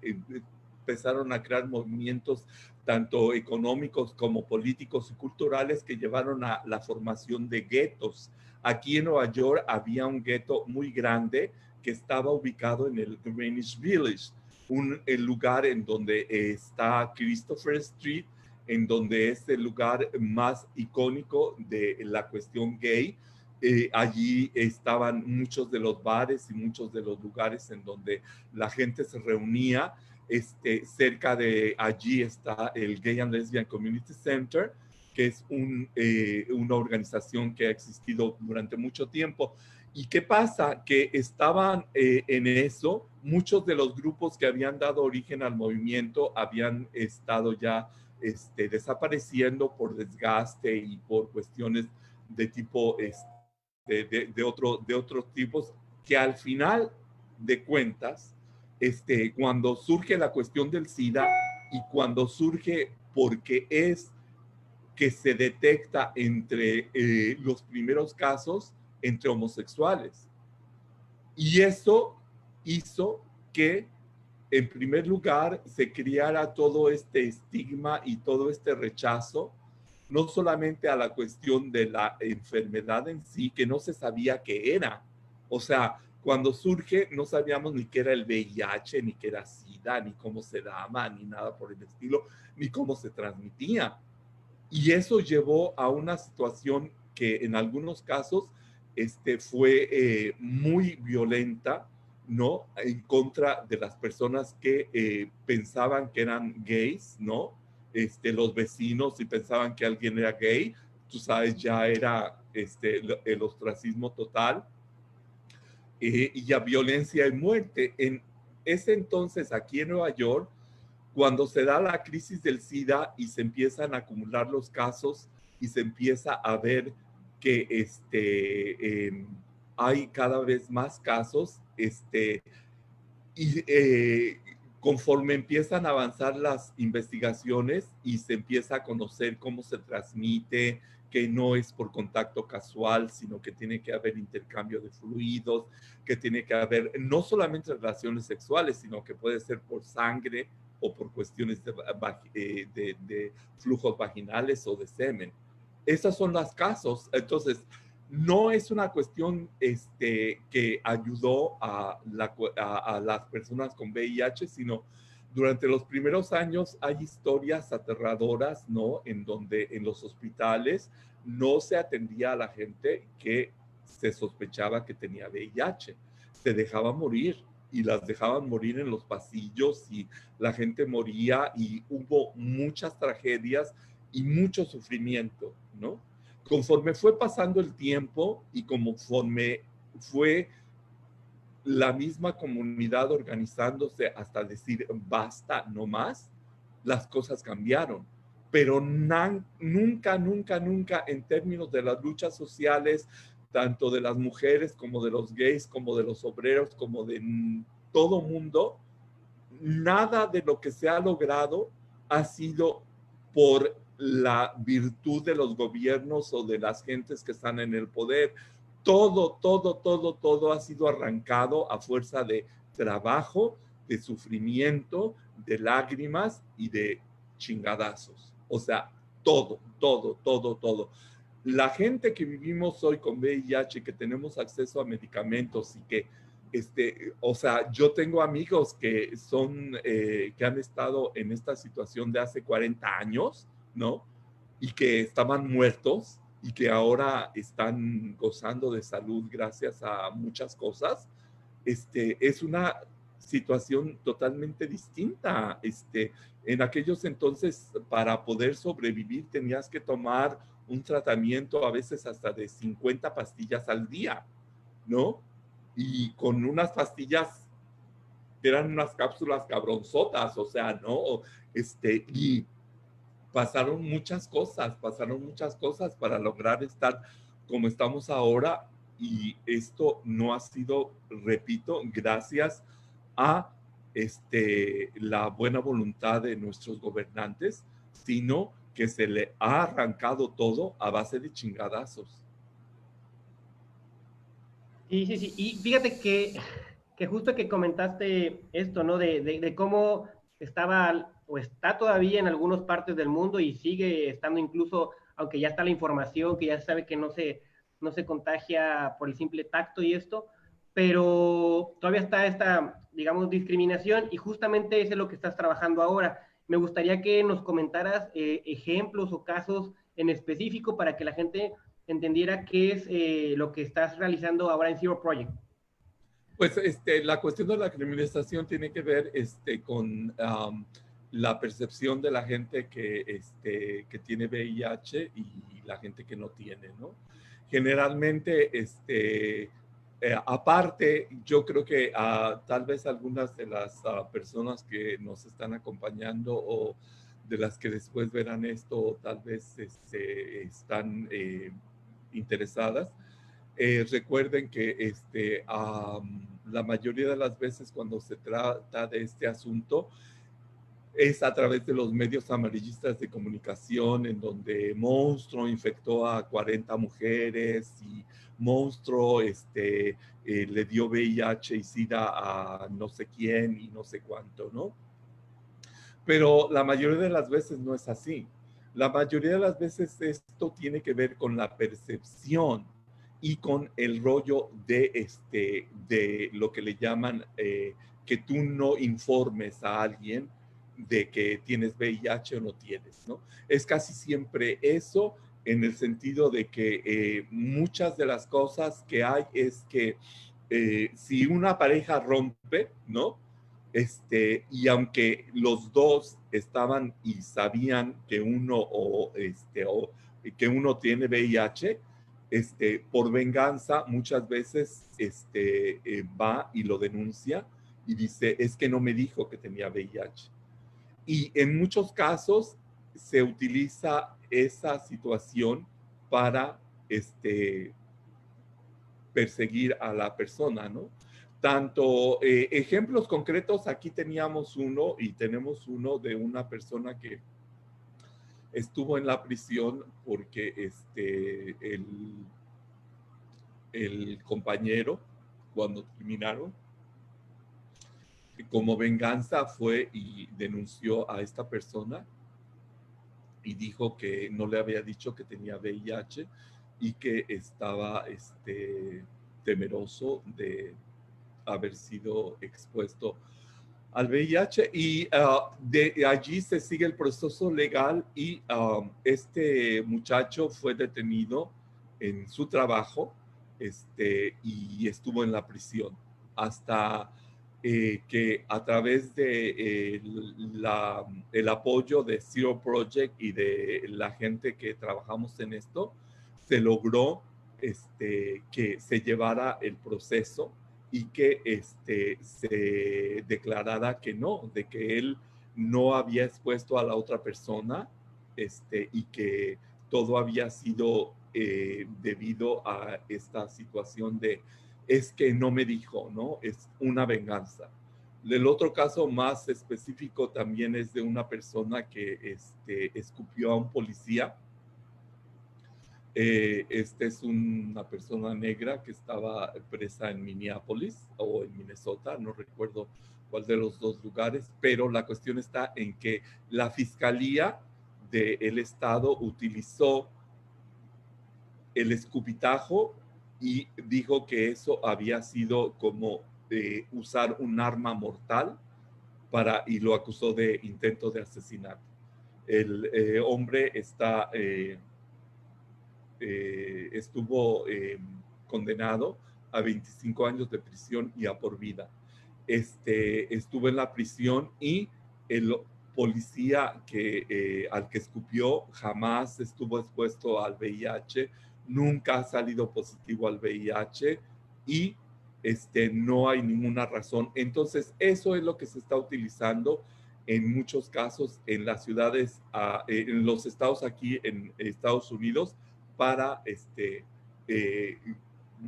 empezaron a crear movimientos tanto económicos como políticos y culturales que llevaron a la formación de guetos. Aquí en Nueva York había un gueto muy grande que estaba ubicado en el Greenwich Village, el lugar en donde está Christopher Street, en donde es el lugar más icónico de la cuestión gay. Allí estaban muchos de los bares y muchos de los lugares en donde la gente se reunía. Cerca de allí está el Gay and Lesbian Community Center, que es una organización que ha existido durante mucho tiempo. ¿Y qué pasa? Que estaban en eso, muchos de los grupos que habían dado origen al movimiento habían estado ya desapareciendo por desgaste y por cuestiones de tipo de otros tipos, que al final de cuentas, cuando surge la cuestión del SIDA y cuando surge porque es que se detecta entre los primeros casos entre homosexuales. Y eso hizo que, en primer lugar, se creara todo este estigma y todo este rechazo, no solamente a la cuestión de la enfermedad en sí, que no se sabía qué era. O sea, cuando surge no sabíamos ni qué era el VIH, ni qué era SIDA, ni cómo se daba, ni nada por el estilo, ni cómo se transmitía. Y eso llevó a una situación que en algunos casos fue muy violenta, ¿no? En contra de las personas que pensaban que eran gays, ¿no? Los vecinos, y pensaban que alguien era gay, tú sabes, ya era el ostracismo total, y ya violencia y muerte. En ese entonces, aquí en Nueva York, cuando se da la crisis del SIDA y se empiezan a acumular los casos y se empieza a ver que hay cada vez más casos, y conforme empiezan a avanzar las investigaciones y se empieza a conocer cómo se transmite, que no es por contacto casual, sino que tiene que haber intercambio de fluidos, que tiene que haber no solamente relaciones sexuales, sino que puede ser por sangre o por cuestiones de flujos vaginales o de semen. Esos son los casos. Entonces, no es una cuestión que ayudó a las personas con VIH, sino durante los primeros años hay historias aterradoras, ¿no? En donde en los hospitales no se atendía a la gente que se sospechaba que tenía VIH. Se dejaba morir y las dejaban morir en los pasillos y la gente moría y hubo muchas tragedias y mucho sufrimiento, ¿no? Conforme fue pasando el tiempo y conforme fue la misma comunidad organizándose hasta decir basta, no más, las cosas cambiaron. Pero nunca, nunca, nunca en términos de las luchas sociales, tanto de las mujeres como de los gays, como de los obreros, como de todo mundo, nada de lo que se ha logrado ha sido por la virtud de los gobiernos o de las gentes que están en el poder. Todo ha sido arrancado a fuerza de trabajo, de sufrimiento, de lágrimas y de chingadazos. O sea, todo. La gente que vivimos hoy con VIH, que tenemos acceso a medicamentos y que o sea, yo tengo amigos que que han estado en esta situación de hace 40 años, ¿no? Y que estaban muertos y que ahora están gozando de salud gracias a muchas cosas. Es una situación totalmente distinta. En aquellos entonces, para poder sobrevivir, tenías que tomar un tratamiento a veces hasta de 50 pastillas al día, ¿no? Y con unas pastillas que eran unas cápsulas cabronzotas, o sea, ¿no? Y pasaron muchas cosas para lograr estar como estamos ahora, y esto no ha sido, repito, gracias a la buena voluntad de nuestros gobernantes, sino que se le ha arrancado todo a base de chingadazos. Sí. Y fíjate que justo que comentaste esto, ¿no? De cómo estaba o está todavía en algunas partes del mundo y sigue estando incluso, aunque ya está la información, que ya se sabe que no se contagia por el simple tacto y esto, pero todavía está esta, digamos, discriminación y justamente eso es lo que estás trabajando ahora. Me gustaría que nos comentaras ejemplos o casos en específico para que la gente entendiera qué es lo que estás realizando ahora en Zero Project. Pues la cuestión de la criminalización tiene que ver con la percepción de la gente que tiene VIH y la gente que no tiene, ¿no? Generalmente, aparte, yo creo que tal vez algunas de las personas que nos están acompañando o de las que después verán esto, tal vez están interesadas. Recuerden que la mayoría de las veces cuando se trata de este asunto es a través de los medios amarillistas de comunicación, en donde Monstruo infectó a 40 mujeres y Monstruo le dio VIH y SIDA a no sé quién y no sé cuánto, ¿no? Pero la mayoría de las veces no es así. La mayoría de las veces esto tiene que ver con la percepción y con el rollo de lo que le llaman que tú no informes a alguien de que tienes VIH o no tienes, ¿no? Es casi siempre eso, en el sentido de que muchas de las cosas que hay es que si una pareja rompe, ¿no? Y aunque los dos estaban y sabían que que uno tiene VIH, por venganza muchas veces va y lo denuncia y dice, es que no me dijo que tenía VIH. Y en muchos casos se utiliza esa situación para perseguir a la persona, ¿no? Tanto ejemplos concretos, aquí teníamos uno y tenemos uno de una persona que estuvo en la prisión porque el compañero, cuando terminaron, como venganza fue y denunció a esta persona y dijo que no le había dicho que tenía VIH y que estaba temeroso de haber sido expuesto al VIH y de allí se sigue el proceso legal y este muchacho fue detenido en su trabajo y estuvo en la prisión hasta que a través de el apoyo de Zero Project y de la gente que trabajamos en esto, se logró que se llevara el proceso y que se declarara que no, de que él no había expuesto a la otra persona y que todo había sido debido a esta situación de es que no me dijo, ¿no? Es una venganza. El otro caso más específico también es de una persona que escupió a un policía. Es una persona negra que estaba presa en Minneapolis o en Minnesota, no recuerdo cuál de los dos lugares, pero la cuestión está en que la fiscalía del estado utilizó el escupitajo y dijo que eso había sido como usar un arma mortal y lo acusó de intento de asesinato. El hombre estuvo condenado a 25 años de prisión y a por vida. Estuvo en la prisión y el policía al que escupió jamás estuvo expuesto al VIH, nunca ha salido positivo al VIH y no hay ninguna razón. Entonces, eso es lo que se está utilizando en muchos casos en las ciudades, en los estados aquí en Estados Unidos, para eh,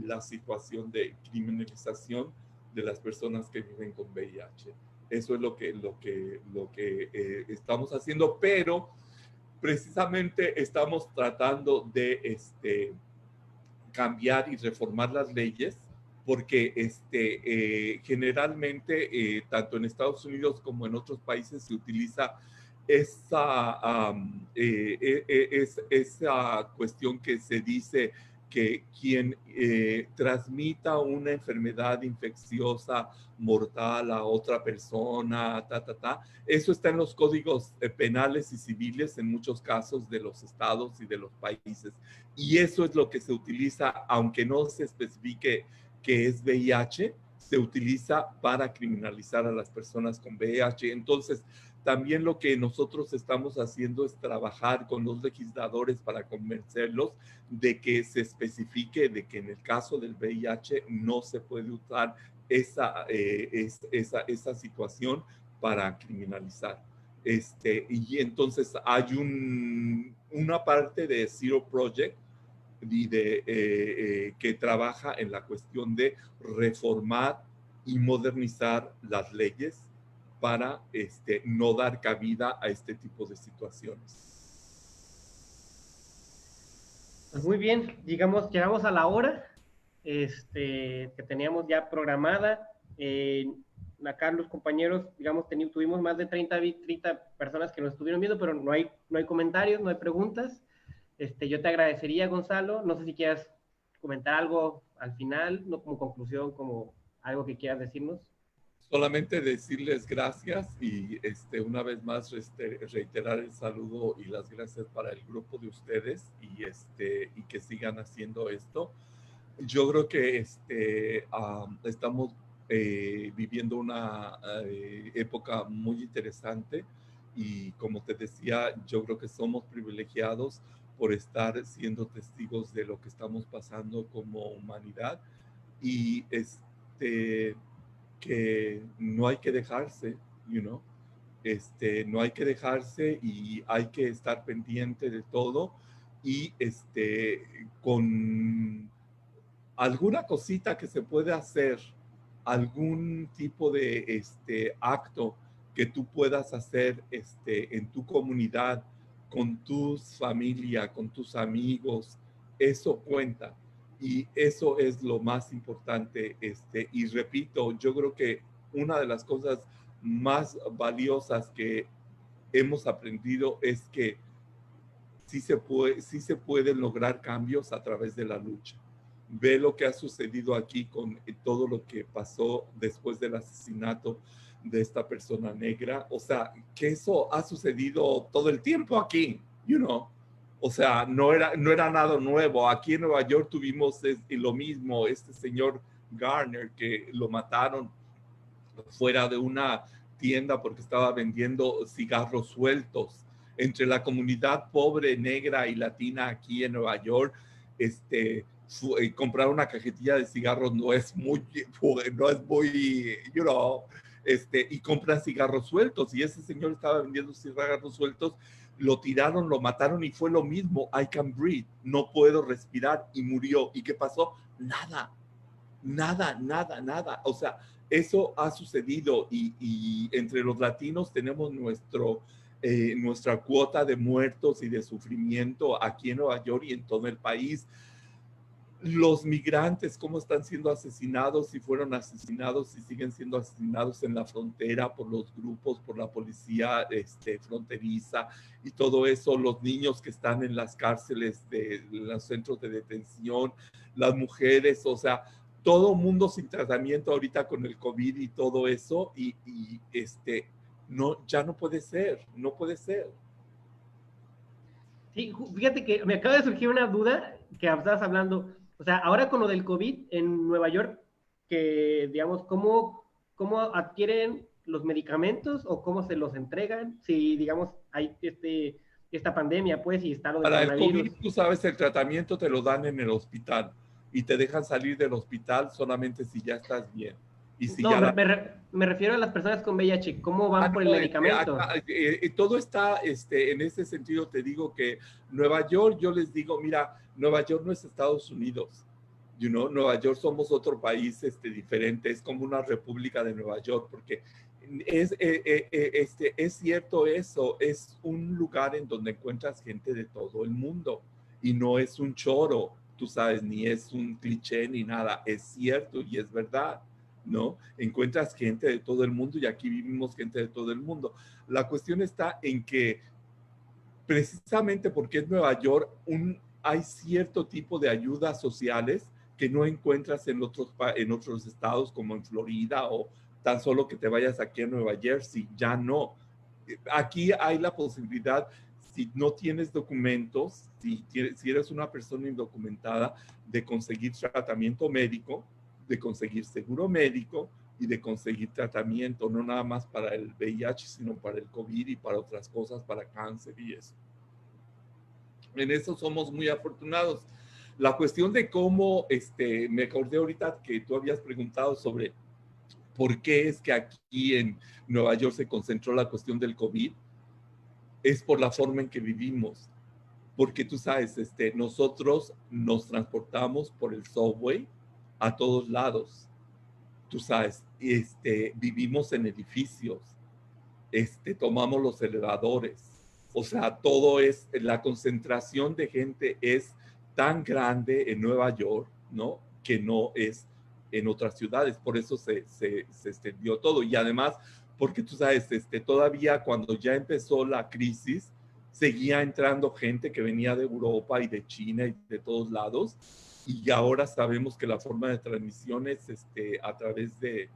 la situación de criminalización de las personas que viven con VIH. Eso es lo que estamos haciendo, pero precisamente estamos tratando de cambiar y reformar las leyes porque generalmente tanto en Estados Unidos como en otros países se utiliza esa cuestión que se dice que quien transmita una enfermedad infecciosa mortal a otra persona, eso está en los códigos penales y civiles en muchos casos de los estados y de los países. Y eso es lo que se utiliza, aunque no se especifique que es VIH, se utiliza para criminalizar a las personas con VIH. Entonces, también lo que nosotros estamos haciendo es trabajar con los legisladores para convencerlos de que se especifique de que en el caso del VIH no se puede usar esa situación para criminalizar. Y entonces hay una parte de Zero Project que trabaja en la cuestión de reformar y modernizar las leyes para no dar cabida a este tipo de situaciones. Pues muy bien, digamos, llegamos a la hora que teníamos ya programada. Acá los compañeros, digamos, tuvimos más de 30 personas que nos estuvieron viendo, pero no hay comentarios, no hay preguntas. Yo te agradecería, Gonzalo, no sé si quieras comentar algo al final, no como conclusión, como algo que quieras decirnos. Solamente decirles gracias y una vez más reiterar el saludo y las gracias para el grupo de ustedes y que sigan haciendo esto. Yo creo que estamos viviendo una época muy interesante y como te decía, yo creo que somos privilegiados por estar siendo testigos de lo que estamos pasando como humanidad y que no hay que dejarse, no hay que dejarse y hay que estar pendiente de todo y con alguna cosita que se puede hacer, algún tipo de acto que tú puedas hacer en tu comunidad, con tu familia, con tus amigos, eso cuenta. Y eso es lo más importante. Y repito, yo creo que una de las cosas más valiosas que hemos aprendido es que sí se pueden lograr cambios a través de la lucha. Ve lo que ha sucedido aquí con todo lo que pasó después del asesinato de esta persona negra. O sea, que eso ha sucedido todo el tiempo aquí, O sea, no era nada nuevo. Aquí en Nueva York tuvimos lo mismo, este señor Garner, que lo mataron fuera de una tienda porque estaba vendiendo cigarros sueltos. Entre la comunidad pobre, negra y latina aquí en Nueva York, comprar una cajetilla de cigarros no es muy, y compran cigarros sueltos. Y ese señor estaba vendiendo cigarros sueltos, lo tiraron, lo mataron y fue lo mismo. I can breathe, no puedo respirar y murió. ¿Y qué pasó? Nada. O sea, eso ha sucedido y entre los latinos tenemos nuestra cuota de muertos y de sufrimiento aquí en Nueva York y en todo el país. Los migrantes, cómo están siendo asesinados y fueron asesinados y siguen siendo asesinados en la frontera por los grupos, por la policía fronteriza y todo eso, los niños que están en las cárceles de los centros de detención, las mujeres, o sea, todo mundo sin tratamiento ahorita con el COVID y todo eso no, ya no puede ser, no puede ser. Sí, fíjate que me acaba de surgir una duda que estabas hablando. O sea, ahora con lo del COVID en Nueva York, que digamos, ¿cómo adquieren los medicamentos o cómo se los entregan? Si, digamos, hay esta pandemia, pues, y está lo del Para el coronavirus. COVID, tú sabes, el tratamiento te lo dan en el hospital y te dejan salir del hospital solamente si ya estás bien. Y si No, ya me refiero a las personas con VIH. ¿Cómo van por el no, medicamento? todo está, en ese sentido te digo que Nueva York, yo les digo, mira, Nueva York no es Estados Unidos, Nueva York somos otro país diferente, es como una república de Nueva York, porque es cierto eso, es un lugar en donde encuentras gente de todo el mundo y no es un choro, tú sabes, ni es un cliché ni nada, es cierto y es verdad. ¿No? Encuentras gente de todo el mundo y aquí vivimos gente de todo el mundo. La cuestión está en que precisamente porque es Nueva York, hay cierto tipo de ayudas sociales que no encuentras en otros estados como en Florida o tan solo que te vayas aquí a Nueva Jersey, ya no. Aquí hay la posibilidad, si no tienes documentos, si eres una persona indocumentada, de conseguir tratamiento médico, de conseguir seguro médico y de conseguir tratamiento, no nada más para el VIH, sino para el COVID y para otras cosas, para cáncer y eso. En eso somos muy afortunados. La cuestión de cómo, me acordé ahorita que tú habías preguntado sobre por qué es que aquí en Nueva York se concentró la cuestión del COVID, es por la forma en que vivimos. porque tú sabes, nosotros nos transportamos por el subway a todos lados, tú sabes, vivimos en edificios, tomamos los elevadores, o sea, todo es, la concentración de gente es tan grande en Nueva York, ¿no? Que no es en otras ciudades, por eso se extendió todo. Y además, porque tú sabes, todavía cuando ya empezó la crisis, seguía entrando gente que venía de Europa y de China y de todos lados, y ahora sabemos que la forma de transmisión es a través de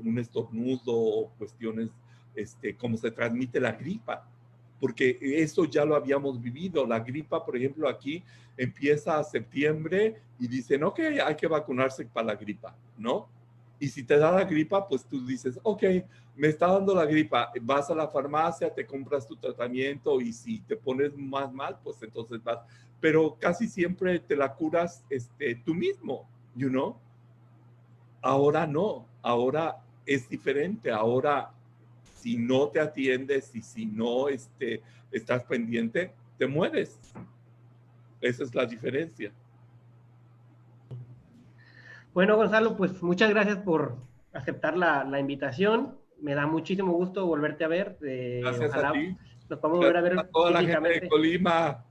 un estornudo o cuestiones como se transmite la gripa, porque eso ya lo habíamos vivido. La gripa, por ejemplo, aquí empieza a septiembre y dicen, ok, hay que vacunarse para la gripa, ¿no? Y si te da la gripa, pues tú dices, ok, me está dando la gripa, vas a la farmacia, te compras tu tratamiento y si te pones más mal, pues entonces vas. Pero casi siempre te la curas tú mismo, you know? Ahora no, ahora es diferente, ahora si no te atiendes y si no estás pendiente, te mueres. Esa es la diferencia. Bueno, Gonzalo, pues muchas gracias por aceptar la invitación. Me da muchísimo gusto volverte a ver. Gracias a Ojalá ti. nos podamos volver a Gracias a ver toda la gente de físicamente. Colima.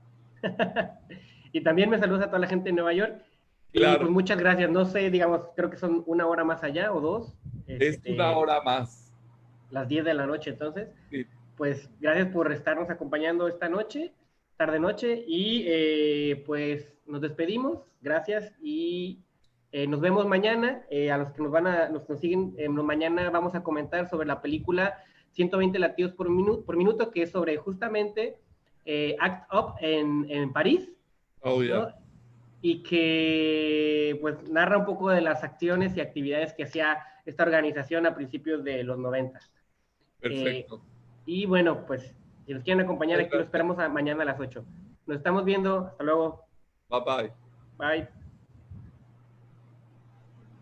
Y también me saludos a toda la gente de Nueva York. Y pues Claro, muchas gracias. No sé, digamos, creo que son una hora más allá o dos. es una hora más. Las 10 de la noche, entonces. Sí. Pues gracias por estarnos acompañando esta noche, tarde-noche. Y pues nos despedimos. Gracias y nos vemos mañana. A los que nos siguen, mañana vamos a comentar sobre la película 120 latidos por minuto, que es sobre justamente Act Up en París, Oh, yeah. ¿no? Y que pues narra un poco de las acciones y actividades que hacía esta organización a principios de los 90. Perfecto. Y bueno, pues si nos quieren acompañar Muchas aquí, lo gracias. esperamos mañana a las 8. Nos estamos viendo. Hasta luego. Bye bye. Bye.